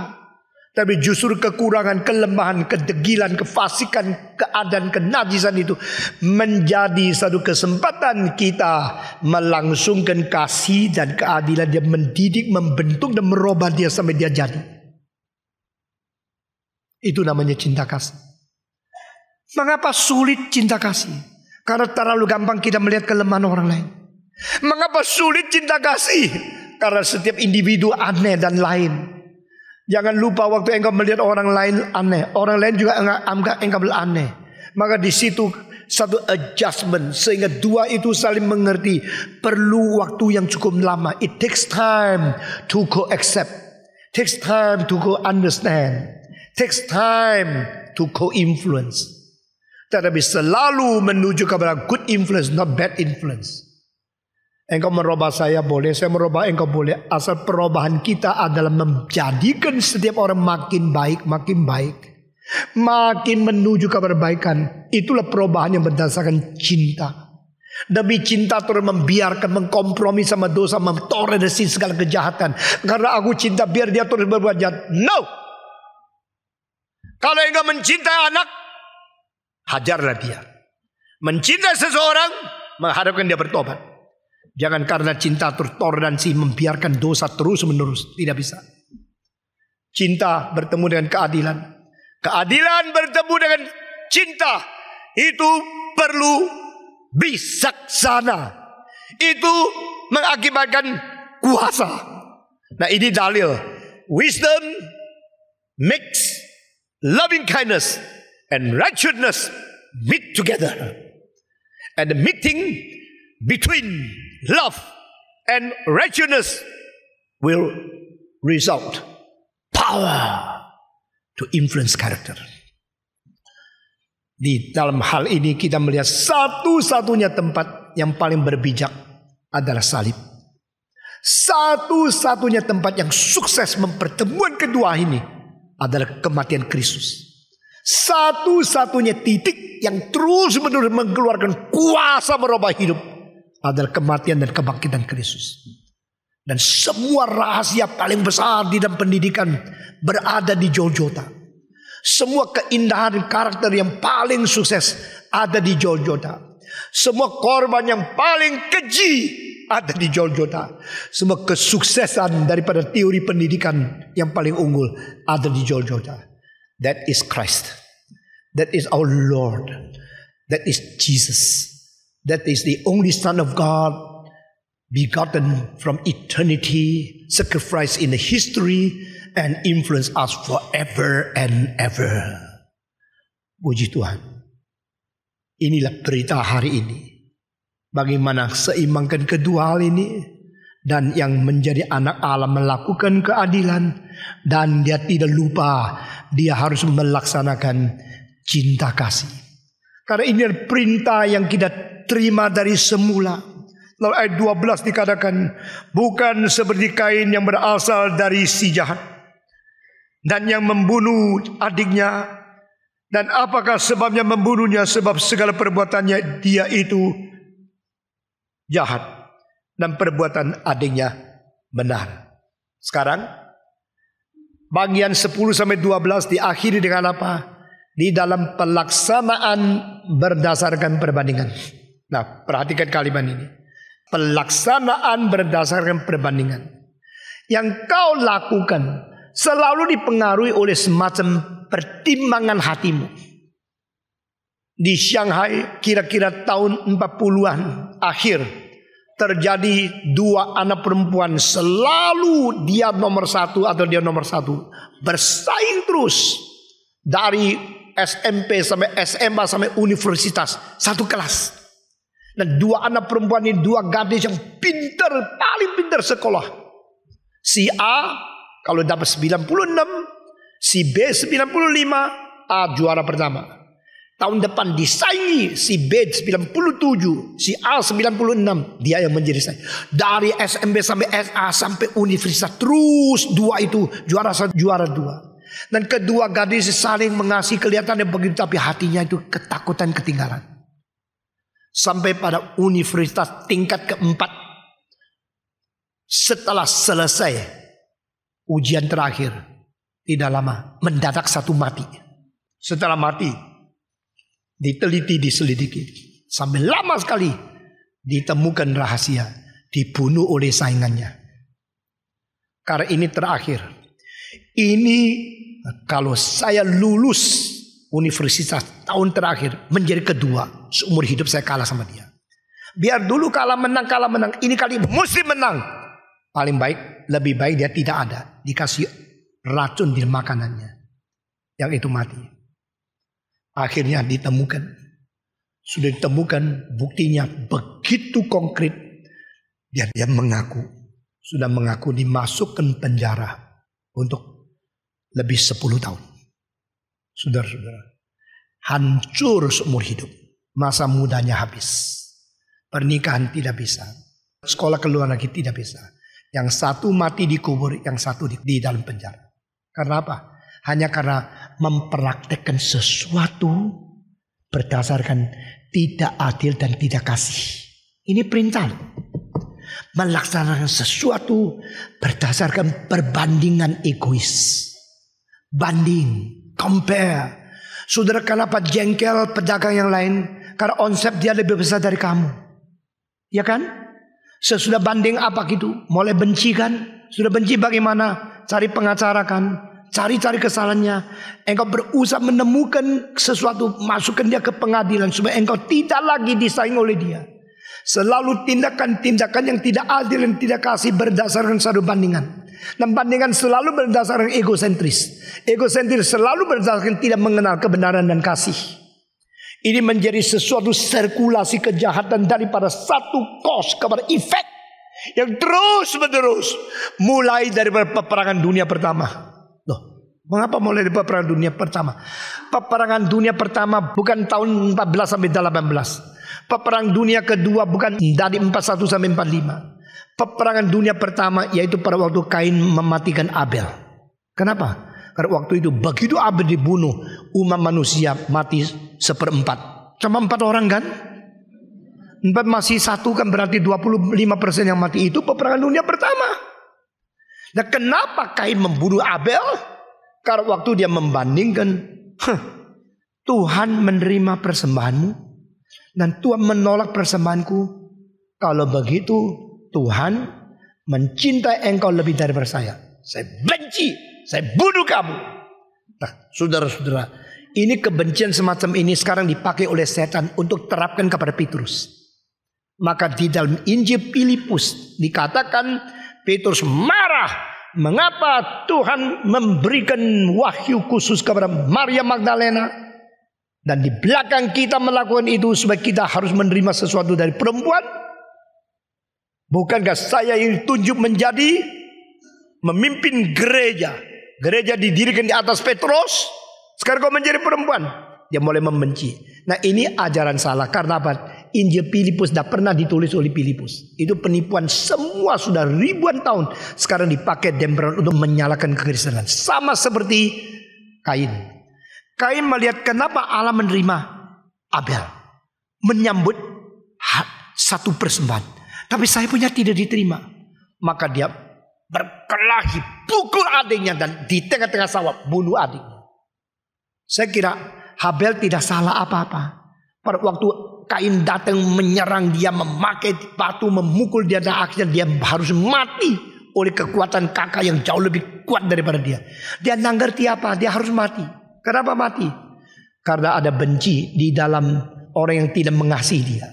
Tapi justru kekurangan, kelemahan, kedegilan, kefasikan, keadaan, kenajisan itu menjadi satu kesempatan kita melangsungkan kasih dan keadilan. Dia mendidik, membentuk dan merubah dia sampai dia jadi. Itu namanya cinta kasih. Mengapa sulit cinta kasih? Karena terlalu gampang kita melihat kelemahan orang lain. Mengapa sulit cinta kasih? Karena setiap individu aneh dan lain. Jangan lupa waktu engkau melihat orang lain aneh, orang lain juga anggap engkau aneh. Maka di situ satu adjustment sehingga dua itu saling mengerti. Perlu waktu yang cukup lama. It takes time to co-accept. Takes time to co-understand. Takes time to co-influence. Tetapi selalu menuju kepada good influence, not bad influence. Engkau merubah saya boleh, saya merubah engkau boleh. Asal perubahan kita adalah menjadikan setiap orang makin baik, makin baik. Makin menuju kepada kebaikan. Itulah perubahan yang berdasarkan cinta. Demi cinta terus membiarkan, mengkompromi sama dosa, mentoleransi segala kejahatan. Karena aku cinta biar dia terus berbuat jahat. No! Kalau engkau mencintai anak, hajarlah dia. Mencintai seseorang, mengharapkan dia bertobat. Jangan karena cinta terus toleransi membiarkan dosa terus menerus. Tidak bisa. Cinta bertemu dengan keadilan. Keadilan bertemu dengan cinta. Itu perlu bijaksana. Itu mengakibatkan kuasa. Nah ini dalil. Wisdom makes loving kindness and righteousness meet together. And the meeting between love and righteousness will result power to influence character. Di dalam hal ini kita melihat satu-satunya tempat yang paling berbijak adalah salib. Satu-satunya tempat yang sukses mempertemuan kedua ini adalah kematian Kristus. Satu-satunya titik yang terus-menerus mengeluarkan kuasa merubah hidup adalah kematian dan kebangkitan Kristus. Dan semua rahasia paling besar di dalam pendidikan berada di Golgota. Semua keindahan karakter yang paling sukses ada di Golgota. Semua korban yang paling keji ada di Golgota. Semua kesuksesan daripada teori pendidikan yang paling unggul ada di Golgota. That is Christ. That is our Lord. That is Jesus. That is the only Son of God, begotten from eternity, sacrificed in the history, and influence us forever and ever. Puji Tuhan. Inilah berita hari ini. Bagaimana seimbangkan kedua hal ini. Dan yang menjadi anak Allah melakukan keadilan. Dan dia tidak lupa. Dia harus melaksanakan cinta kasih. Karena ini adalah perintah yang kita terima dari semula. Lalu ayat 12 dikatakan. Bukan seperti Kain yang berasal dari si jahat. Dan yang membunuh adiknya. Dan apakah sebabnya membunuhnya? Sebab segala perbuatannya dia itu jahat. Dan perbuatan adiknya benar. Sekarang bagian 10-12 diakhiri dengan apa? Di dalam pelaksanaan berdasarkan perbandingan. Nah, perhatikan kalimat ini. Pelaksanaan berdasarkan perbandingan. Yang kau lakukan selalu dipengaruhi oleh semacam pertimbangan hatimu. Di Shanghai kira-kira tahun 40-an akhir terjadi dua anak perempuan selalu dia nomor satu atau dia nomor satu. Bersaing terus dari SMP sampai SMA sampai universitas. Satu kelas. Dan dua anak perempuan ini dua gadis yang pintar, paling pintar sekolah. Si A kalau dapat 96, si B 95, A juara pertama. Tahun depan disaingi si B 97, si A 96, dia yang menjadi saing. Dari SMP sampai SA sampai universitas terus dua itu juara satu, juara dua. Dan kedua gadis saling mengasihi, kelihatannya begitu tapi hatinya itu ketakutan ketinggalan. sampai pada universitas tingkat keempat. Setelah selesai ujian terakhir, tidak lama mendadak satu mati. Setelah mati, diteliti, diselidiki, sampai lama sekali ditemukan rahasia, dibunuh oleh saingannya. Karena ini terakhir. Ini kalau saya lulus universitas tahun terakhir menjadi kedua, seumur hidup saya kalah sama dia. Biar dulu kalah menang, ini kali mesti menang. Paling baik, lebih baik dia tidak ada, dikasih racun di makanannya, yang itu mati. Akhirnya ditemukan, sudah ditemukan buktinya begitu konkret. Dia mengaku, sudah mengaku dimasukkan penjara untuk lebih 10 tahun. Saudara-saudara, hancur seumur hidup, masa mudanya habis, pernikahan tidak bisa, sekolah keluar lagi tidak bisa. Yang satu mati dikubur, yang satu di dalam penjara. Karena apa? Hanya karena mempraktekkan sesuatu berdasarkan tidak adil dan tidak kasih. Ini perintah. Melaksanakan sesuatu berdasarkan perbandingan egois. Banding, compare. Saudara, kenapa jengkel pedagang yang lain? Karena konsep dia lebih besar dari kamu. Ya kan? Sesudah banding apa gitu, mulai benci kan? Sudah benci bagaimana? Cari pengacara kan? Cari-cari kesalahannya. Engkau berusaha menemukan sesuatu, masukkan dia ke pengadilan supaya engkau tidak lagi disaing oleh dia. Selalu tindakan-tindakan yang tidak adil dan tidak kasih berdasarkan satu bandingan. Dan bandingan selalu berdasarkan egosentris. Egosentris selalu berdasarkan tidak mengenal kebenaran dan kasih. Ini menjadi sesuatu sirkulasi kejahatan daripada satu cause kepada efek yang terus menerus. Mulai dari peperangan dunia pertama. Loh, mengapa mulai dari peperangan dunia pertama? Peperangan dunia pertama bukan tahun 14 sampai 18. Peperangan dunia kedua bukan dari 41 sampai 45. Peperangan dunia pertama yaitu pada waktu Kain mematikan Abel. Kenapa? Karena waktu itu begitu Abel dibunuh, umat manusia mati 1/4. Cuma 4 orang kan? 4 masih 1 kan, berarti 25% yang mati. Itu peperangan dunia pertama. Nah, kenapa Kain membunuh Abel? Karena waktu dia membandingkan, Tuhan menerima persembahanmu dan Tuhan menolak persembahanku. Kalau begitu Tuhan mencintai engkau lebih daripada saya. Saya benci, saya bunuh kamu. Nah, saudara-saudara, ini kebencian semacam ini sekarang dipakai oleh setan untuk terapkan kepada Petrus. Maka di dalam Injil Filipus dikatakan Petrus marah. Mengapa Tuhan memberikan wahyu khusus kepada Maria Magdalena? Dan di belakang kita melakukan itu supaya kita harus menerima sesuatu dari perempuan. Bukankah saya yang ditunjuk menjadi memimpin gereja? Gereja didirikan di atas Petrus. Sekarang kau menjadi perempuan. Dia mulai membenci. Nah, ini ajaran salah. Karena apa? Injil Filipus tidak pernah ditulis oleh Filipus. Itu penipuan semua sudah ribuan tahun. Sekarang dipakai demperan untuk menyalahkan kekristenan. Sama seperti Kain. Kain melihat kenapa Allah menerima Abel. Menyambut satu persembahan. Tapi saya punya tidak diterima. Maka dia berkelahi, pukul adiknya, dan di tengah-tengah sawah bunuh adiknya. Saya kira Habel tidak salah apa-apa. Pada waktu Kain datang menyerang dia, memakai batu, memukul dia, dan akhirnya dia harus mati oleh kekuatan kakak yang jauh lebih kuat daripada dia. Dia tidak ngerti apa, dia harus mati. Kenapa mati? Karena ada benci di dalam orang yang tidak mengasihi dia.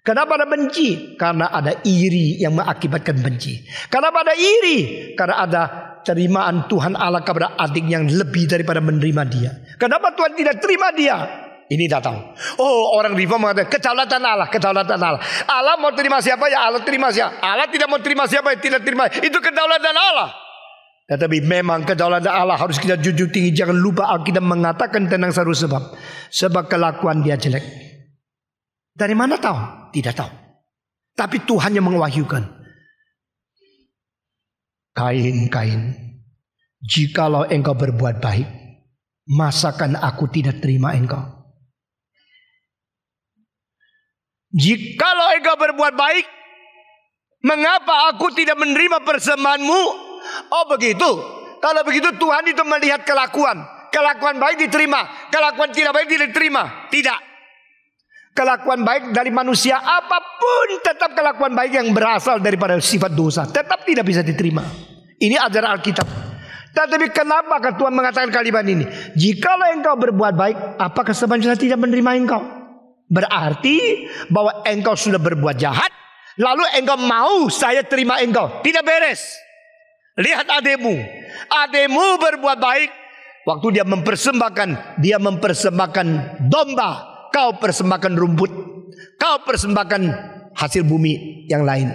Kenapa ada benci? Karena ada iri yang mengakibatkan benci. Kenapa ada iri? Karena ada terimaan Tuhan Allah kepada adik yang lebih daripada menerima dia. Kenapa Tuhan tidak terima dia? Ini datang. Oh, orang reform mengatakan kedaulatan Allah, kedaulatan Allah. Allah mau terima siapa ya Allah terima siapa. Allah tidak mau terima siapa ya tidak terima. Itu kedaulatan Allah. Tetapi memang kedaulatan Allah harus kita junjung tinggi. Jangan lupa Alkitab mengatakan tentang satu sebab. Sebab kelakuan dia jelek. Dari mana tahu? Tidak tahu. Tapi Tuhan yang mewahyukan. Kain, jikalau engkau berbuat baik, masakan aku tidak terima engkau? Jikalau engkau berbuat baik, mengapa aku tidak menerima persembahanmu? Oh begitu. Kalau begitu Tuhan itu melihat kelakuan. Kelakuan baik diterima, kelakuan tidak baik tidak diterima. Tidak. Kelakuan baik dari manusia apapun, tetap kelakuan baik yang berasal daripada sifat dosa tetap tidak bisa diterima. Ini ajaran Alkitab. Tetapi kenapa Tuhan mengatakan kalimat ini? Jikalau engkau berbuat baik, apakah sebenarnya tidak menerima engkau? Berarti bahwa engkau sudah berbuat jahat, lalu engkau mau saya terima engkau. Tidak beres. Lihat ademu. Ademu berbuat baik. Waktu dia mempersembahkan domba, kau persembahkan rumput, kau persembahkan hasil bumi yang lain.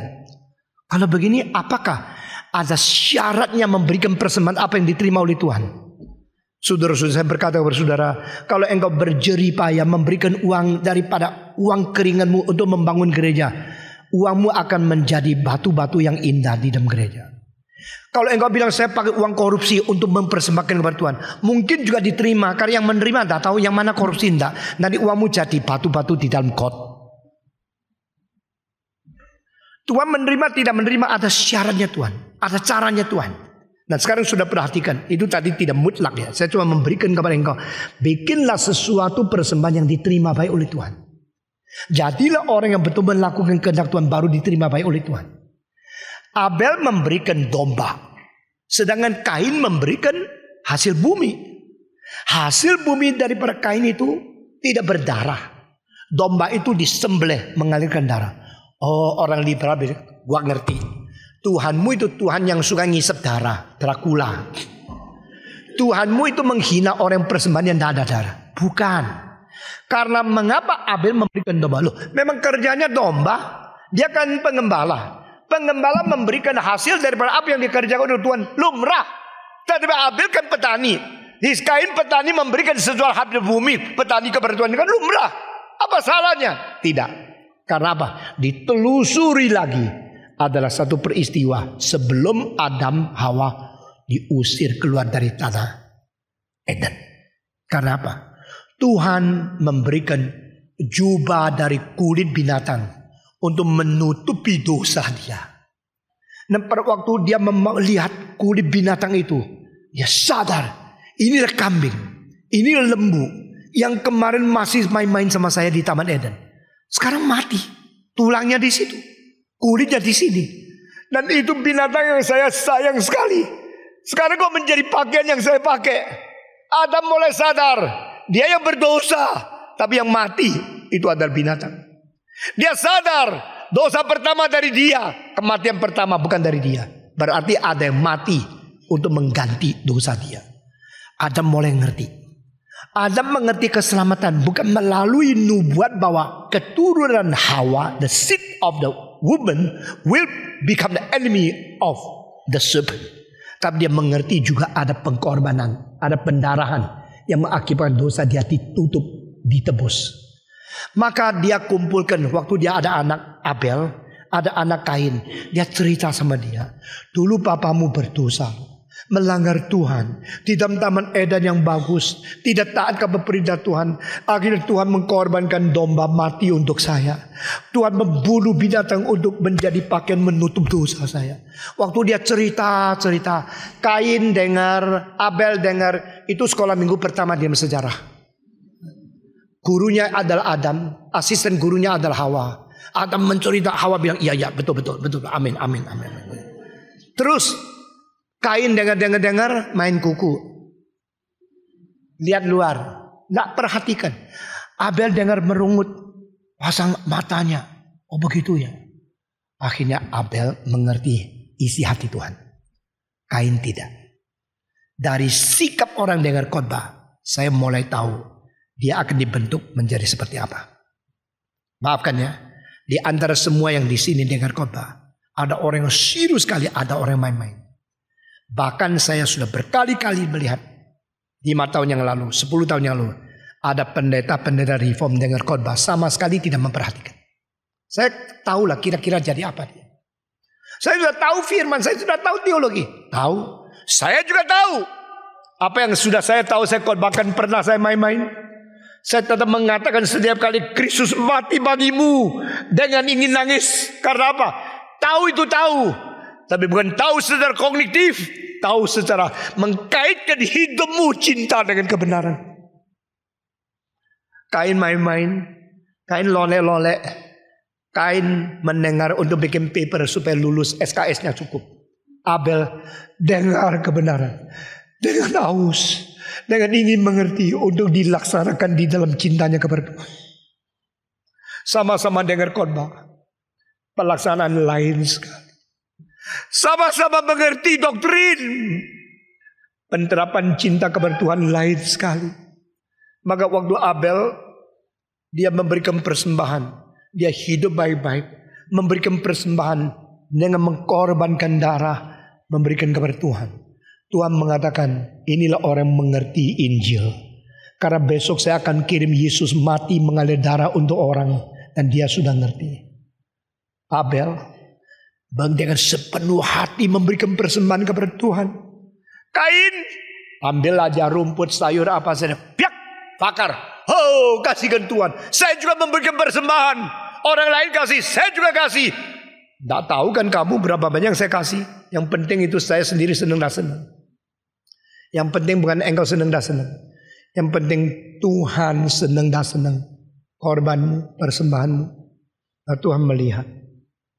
Kalau begini, apakah ada syaratnya memberikan persembahan apa yang diterima oleh Tuhan? Saudara-saudara, saya berkata kepada saudara, kalau engkau berjerih payah memberikan uang daripada uang keringanmu untuk membangun gereja, uangmu akan menjadi batu-batu yang indah di dalam gereja. Kalau engkau bilang saya pakai uang korupsi untuk mempersembahkan kepada Tuhan, mungkin juga diterima, karena yang menerima tidak tahu yang mana korupsi tidak. Nanti uangmu jadi batu-batu di dalam got. Tuhan menerima tidak menerima ada syaratnya Tuhan, ada caranya Tuhan. Dan sekarang sudah perhatikan, itu tadi tidak mutlak ya. Saya cuma memberikan kepada engkau, bikinlah sesuatu persembahan yang diterima baik oleh Tuhan. Jadilah orang yang betul melakukan kehendak Tuhan, baru diterima baik oleh Tuhan. Abel memberikan domba, sedangkan Kain memberikan hasil bumi. Hasil bumi daripada Kain itu tidak berdarah. Domba itu disembelih mengalirkan darah. Oh, orang liberal bilang, gua ngerti. Tuhanmu itu Tuhan yang suka ngisep darah, Dracula. Tuhanmu itu menghina orang persembahan yang tidak ada darah. Bukan. Karena mengapa Abel memberikan domba? Loh, memang kerjanya domba. Dia kan pengembala. Pengembala memberikan hasil daripada apa yang dikerjakan oleh Tuhan, lumrah. Tetapi Abel kan petani. Di Kain petani memberikan sesuatu hasil bumi, petani kepada Tuhan kan lumrah. Apa salahnya? Tidak. Karena apa? Ditelusuri lagi, adalah satu peristiwa sebelum Adam Hawa diusir keluar dari tanah Eden. Karena apa? Tuhan memberikan jubah dari kulit binatang untuk menutupi dosa dia. Dan pada waktu dia melihat kulit binatang itu, dia sadar, inilah kambing, inilah lembu yang kemarin masih main-main sama saya di Taman Eden. Sekarang mati, tulangnya di situ, kulitnya di sini. Dan itu binatang yang saya sayang sekali. Sekarang kok menjadi pakaian yang saya pakai. Adam mulai sadar, dia yang berdosa, tapi yang mati itu adalah binatang. Dia sadar dosa pertama dari dia, kematian pertama bukan dari dia. Berarti ada yang mati untuk mengganti dosa dia. Adam mulai ngerti. Adam mengerti keselamatan bukan melalui nubuat bahwa keturunan Hawa, the seed of the woman, will become the enemy of the serpent. Tapi dia mengerti juga ada pengorbanan, ada pendarahan yang mengakibatkan dosa dia ditutup, ditebus. Maka dia kumpulkan, waktu dia ada anak Abel, ada anak Kain, dia cerita sama dia, dulu papamu berdosa, melanggar Tuhan di dalam Taman Eden yang bagus, tidak taat kepada perintah Tuhan. Akhirnya Tuhan mengorbankan domba mati untuk saya. Tuhan membunuh binatang untuk menjadi pakaian menutup dosa saya. Waktu dia cerita, Kain dengar, Abel dengar. Itu sekolah minggu pertama dia sejarah. Gurunya adalah Adam, asisten gurunya adalah Hawa. Adam mencerita, Hawa bilang, iya, betul, amin. Terus Kain dengar main kuku, lihat luar, nggak perhatikan. Abel dengar merungut, pasang matanya, oh begitu ya. Akhirnya Abel mengerti isi hati Tuhan. Kain tidak. Dari sikap orang dengar khotbah, saya mulai tahu dia akan dibentuk menjadi seperti apa. Maafkan ya, di antara semua yang di sini dengar khotbah, ada orang yang serius sekali, ada orang yang main-main. Bahkan saya sudah berkali-kali melihat 5 tahun yang lalu, 10 tahun yang lalu, ada pendeta-pendeta reform dengar khotbah sama sekali tidak memperhatikan. Saya tahulah kira-kira jadi apa dia. Saya sudah tahu firman, saya sudah tahu teologi. Tahu, saya juga tahu. Apa yang sudah saya tahu, saya khotbahkan, pernah saya main-main. Saya tetap mengatakan setiap kali Kristus mati bagimu, dengan ingin nangis. Karena apa? Tahu itu tahu, tapi bukan tahu secara kognitif, tahu secara mengkaitkan hidupmu cinta dengan kebenaran. Kain main-main, Kain lolek-lolek, Kain mendengar untuk bikin paper supaya lulus SKS-nya cukup. Abel dengar kebenaran dengan haus, dengan ingin mengerti untuk dilaksanakan di dalam cintanya kepada Tuhan. Sama-sama dengar khotbah, pelaksanaan lain sekali. Sama-sama mengerti doktrin, penerapan cinta kepada Tuhan lain sekali. Maka waktu Abel, dia memberikan persembahan, dia hidup baik-baik, memberikan persembahan dengan mengkorbankan darah, memberikan kepada Tuhan. Tuhan mengatakan, inilah orang yang mengerti Injil. Karena besok saya akan kirim Yesus mati mengalir darah untuk orang, dan dia sudah ngerti. Abel dengan sepenuh hati memberikan persembahan kepada Tuhan. Kain ambil aja rumput sayur apa saja, piak, bakar. Oh, kasihkan Tuhan. Saya juga memberikan persembahan. Orang lain kasih, saya juga kasih. Tidak tahu kan kamu berapa banyak yang saya kasih. Yang penting itu saya sendiri senang dan senang. Yang penting bukan engkau senang dan senang. Yang penting Tuhan senang dan senang. Korbanmu, persembahanmu. Nah, Tuhan melihat.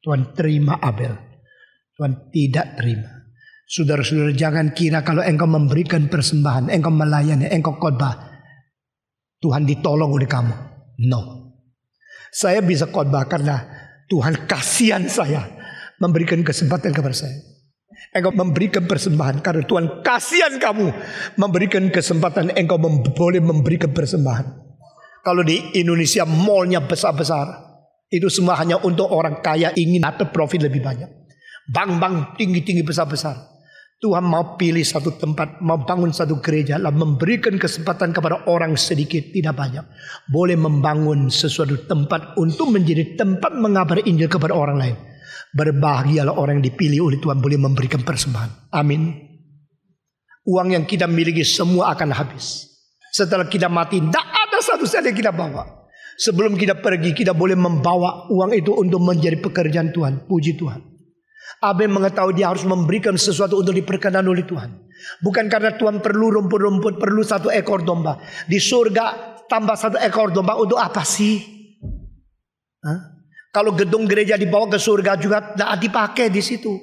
Tuhan terima Abel. Tuhan tidak terima. Saudara-saudara, jangan kira kalau engkau memberikan persembahan, engkau melayani, engkau khotbah, Tuhan ditolong oleh kamu. No. Saya bisa khotbah karena Tuhan kasihan saya, memberikan kesempatan kepada saya. Engkau memberikan persembahan karena Tuhan kasihan kamu, memberikan kesempatan engkau boleh memberikan persembahan. Kalau di Indonesia mallnya besar-besar, itu semua hanya untuk orang kaya ingin dapat profit lebih banyak. Bank-bank tinggi-tinggi besar-besar. Tuhan mau pilih satu tempat, mau bangun satu gereja, lalu memberikan kesempatan kepada orang sedikit, tidak banyak. Boleh membangun sesuatu tempat untuk menjadi tempat mengabar Injil kepada orang lain. Berbahagialah orang yang dipilih oleh Tuhan boleh memberikan persembahan. Amin. Uang yang kita miliki semua akan habis. Setelah kita mati, tidak ada satu saja yang kita bawa. Sebelum kita pergi, kita boleh membawa uang itu untuk menjadi pekerjaan Tuhan. Puji Tuhan. Abel mengetahui dia harus memberikan sesuatu untuk diperkenan oleh Tuhan. Bukan karena Tuhan perlu rumput-rumput, perlu satu ekor domba. Di surga tambah satu ekor domba untuk apa sih? Kalau gedung gereja dibawa ke surga juga tidak dipakai di situ.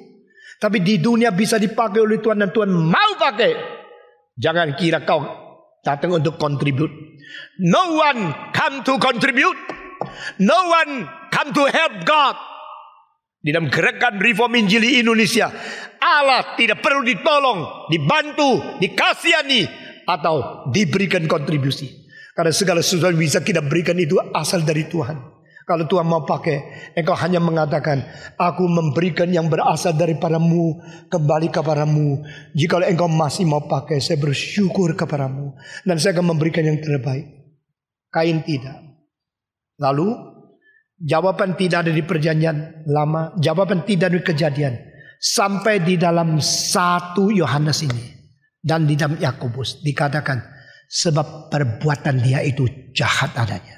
Tapi di dunia bisa dipakai oleh Tuhan dan Tuhan mau pakai. Jangan kira kau datang untuk contribute. No one come to contribute. No one come to help God. Di dalam gerakan Reform Injili Indonesia, Allah tidak perlu ditolong, dibantu, dikasihani, atau diberikan kontribusi. Karena segala sesuatu yang bisa kita berikan itu asal dari Tuhan. Kalau Tuhan mau pakai, engkau hanya mengatakan, aku memberikan yang berasal daripadamu, kembali kepadamu. Jika engkau masih mau pakai, saya bersyukur kepadamu. Dan saya akan memberikan yang terbaik. Kain tidak. Lalu, jawaban tidak ada di perjanjian lama, jawaban tidak ada di kejadian, sampai di dalam 1 Yohanes ini dan di dalam Yakobus dikatakan sebab perbuatan dia itu jahat adanya.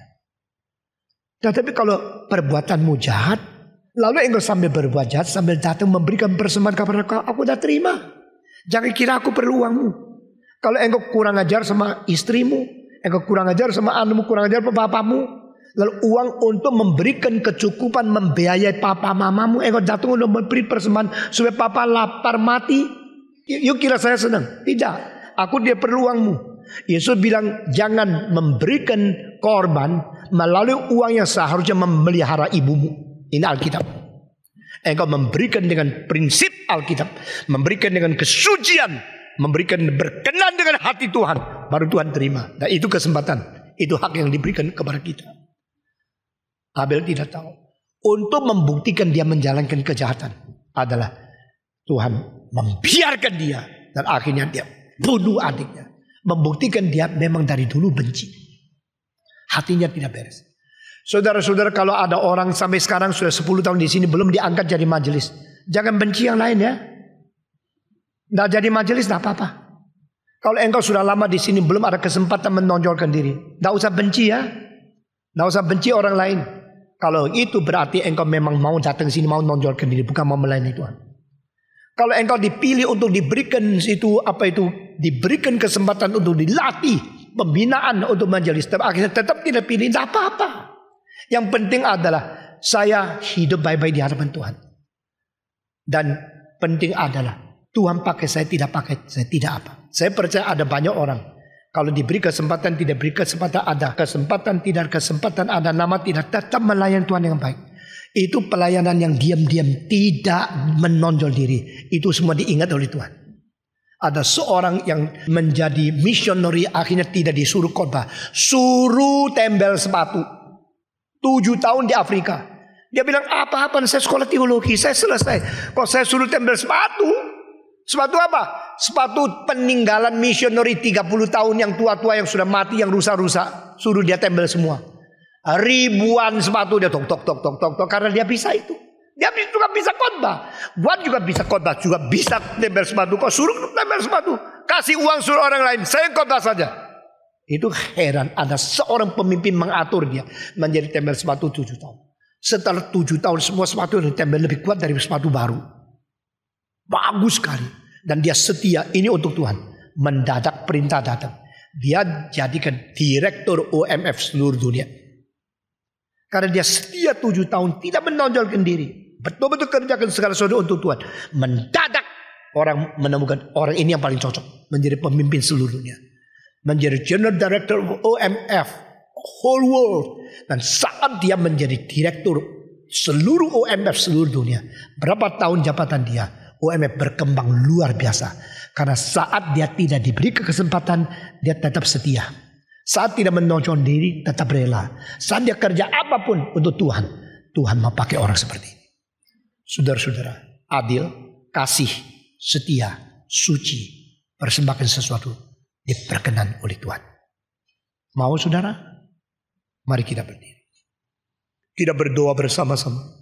Tetapi kalau perbuatanmu jahat, lalu engkau sambil berbuat jahat, sambil datang memberikan persembahan kepada aku dah terima. Jangan kira aku perlu uangmu. Kalau engkau kurang ajar sama istrimu, engkau kurang ajar sama anakmu, kurang ajar sama bapamu, lalu uang untuk memberikan kecukupan membiayai papa mamamu, engkau datang untuk memberi persembahan supaya papa lapar mati. Yuk kira saya senang? Tidak. Aku dia perlu uangmu. Yesus bilang jangan memberikan korban melalui uang yang seharusnya memelihara ibumu. Ini Alkitab. Engkau memberikan dengan prinsip Alkitab, memberikan dengan kesucian, memberikan berkenan dengan hati Tuhan, baru Tuhan terima. Dan itu kesempatan, itu hak yang diberikan kepada kita. Abel tidak tahu. Untuk membuktikan dia menjalankan kejahatan adalah Tuhan membiarkan dia. Dan akhirnya dia bunuh adiknya. Membuktikan dia memang dari dulu benci. Hatinya tidak beres. Saudara-saudara, kalau ada orang sampai sekarang sudah 10 tahun di sini belum diangkat jadi majelis, jangan benci yang lain ya. Tidak jadi majelis tidak apa-apa. Kalau engkau sudah lama di sini belum ada kesempatan menonjolkan diri, tidak usah benci ya. Tidak usah benci orang lain. Kalau itu berarti engkau memang mau datang sini, mau nonjolkan diri, bukan mau melayani Tuhan. Kalau engkau dipilih untuk diberikan diberikan kesempatan untuk dilatih, pembinaan untuk majelis, akhirnya tetap tidak pilih, tidak apa-apa. Yang penting adalah saya hidup baik-baik di hadapan Tuhan. Dan penting adalah Tuhan pakai saya, tidak pakai saya, tidak apa. Saya percaya ada banyak orang, kalau diberi kesempatan, tidak beri kesempatan, ada kesempatan, tidak kesempatan, ada nama, tidak, tetap melayani Tuhan dengan baik. Itu pelayanan yang diam-diam, tidak menonjol diri. Itu semua diingat oleh Tuhan. Ada seorang yang menjadi misioneri, akhirnya tidak disuruh khotbah, suruh tempel sepatu. 7 tahun di Afrika. Dia bilang, apa-apa, saya sekolah teologi, saya selesai. Kok saya suruh tempel sepatu? Sepatu apa? Sepatu peninggalan misioneri 30 tahun yang tua-tua, yang sudah mati, yang rusak-rusak. Suruh dia tempel semua. Ribuan sepatu dia tok karena dia bisa itu. Dia juga bisa khotbah. Buat juga bisa khotbah, juga bisa tempel sepatu. Kok suruh tempel sepatu? Kasih uang suruh orang lain, saya khotbah saja. Itu heran, ada seorang pemimpin mengatur dia menjadi tempel sepatu 7 tahun. Setelah 7 tahun semua sepatu yang ditempel lebih kuat dari sepatu baru. Bagus sekali. Dan dia setia, ini untuk Tuhan. Mendadak perintah datang. Dia jadikan direktur OMF seluruh dunia. Karena dia setia 7 tahun, tidak menonjolkan diri. Betul-betul kerjakan segala sesuatu untuk Tuhan. Mendadak orang menemukan orang ini yang paling cocok menjadi pemimpin seluruh dunia. Menjadi General Director OMF whole world. Dan saat dia menjadi direktur seluruh OMF seluruh dunia, berapa tahun jabatan dia, OMF berkembang luar biasa. Karena saat dia tidak diberi kesempatan, dia tetap setia. Saat tidak menonjol diri, tetap rela. Saat dia kerja apapun untuk Tuhan, Tuhan mau pakai orang seperti ini. Saudara-saudara, adil, kasih, setia, suci, persembahkan sesuatu, diperkenan oleh Tuhan. Mau saudara? Mari kita berdiri. Kita berdoa bersama-sama.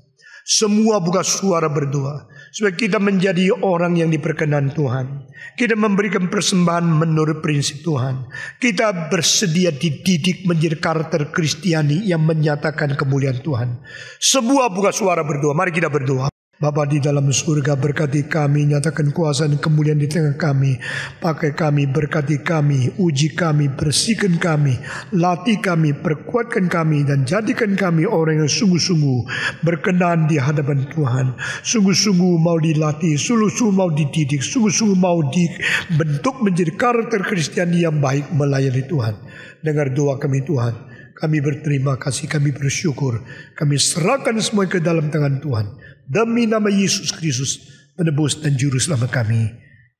Semua buka suara berdoa, supaya kita menjadi orang yang diperkenan Tuhan. Kita memberikan persembahan menurut prinsip Tuhan. Kita bersedia dididik menjadi karakter Kristiani yang menyatakan kemuliaan Tuhan. Semua buka suara berdoa. Mari kita berdoa. Bapa di dalam surga, berkati kami, nyatakan kuasa dan kemuliaan di tengah kami. Pakai kami, berkati kami, uji kami, bersihkan kami, latih kami, perkuatkan kami, dan jadikan kami orang yang sungguh-sungguh berkenan di hadapan Tuhan. Sungguh-sungguh mau dilatih, sungguh-sungguh mau dididik, sungguh-sungguh mau dibentuk menjadi karakter Kristiani yang baik melayani Tuhan. Dengar doa kami Tuhan. Kami berterima kasih, kami bersyukur. Kami serahkan semua ke dalam tangan Tuhan. Demi nama Yesus Kristus, penebus dan juru selamat kami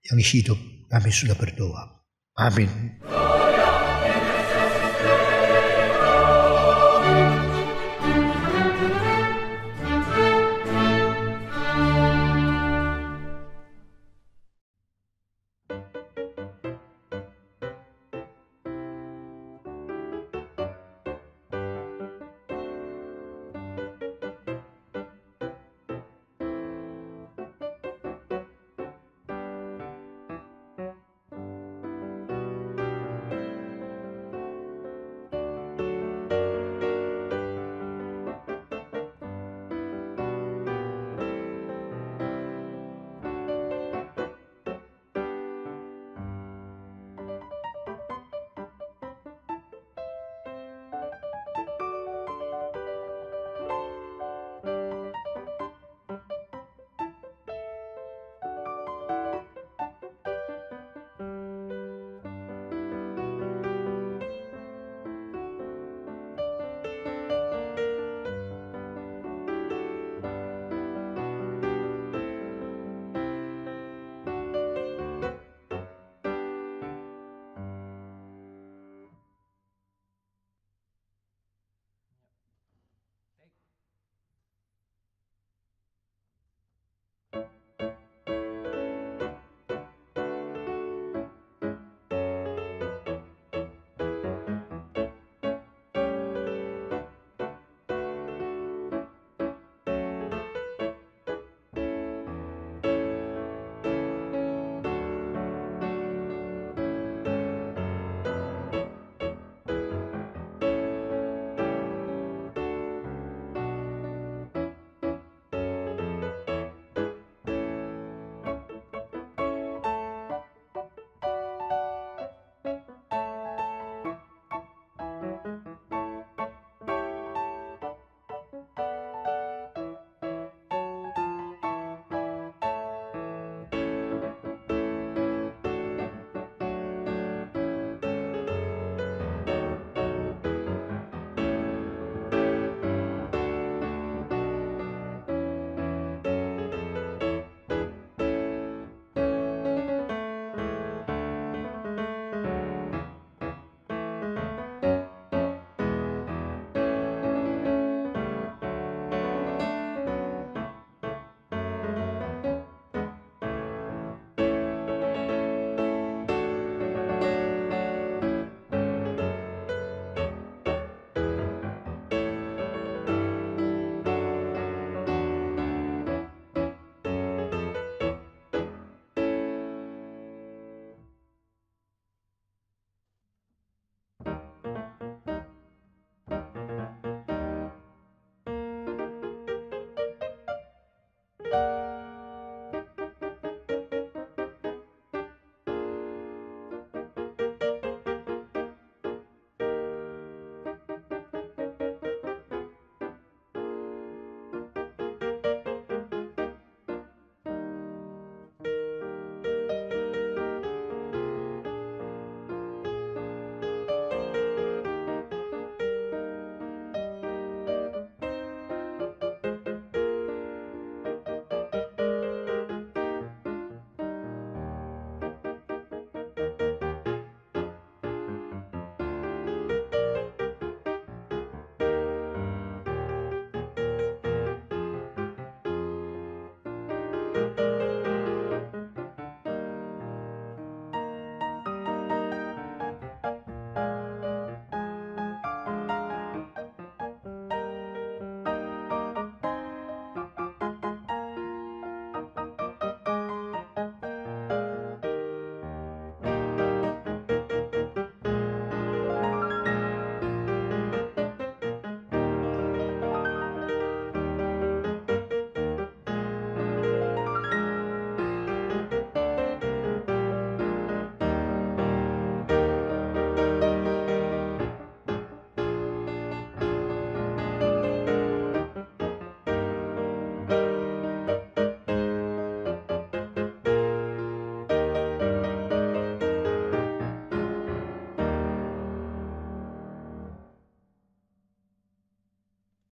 yang hidup, kami sudah berdoa. Amin.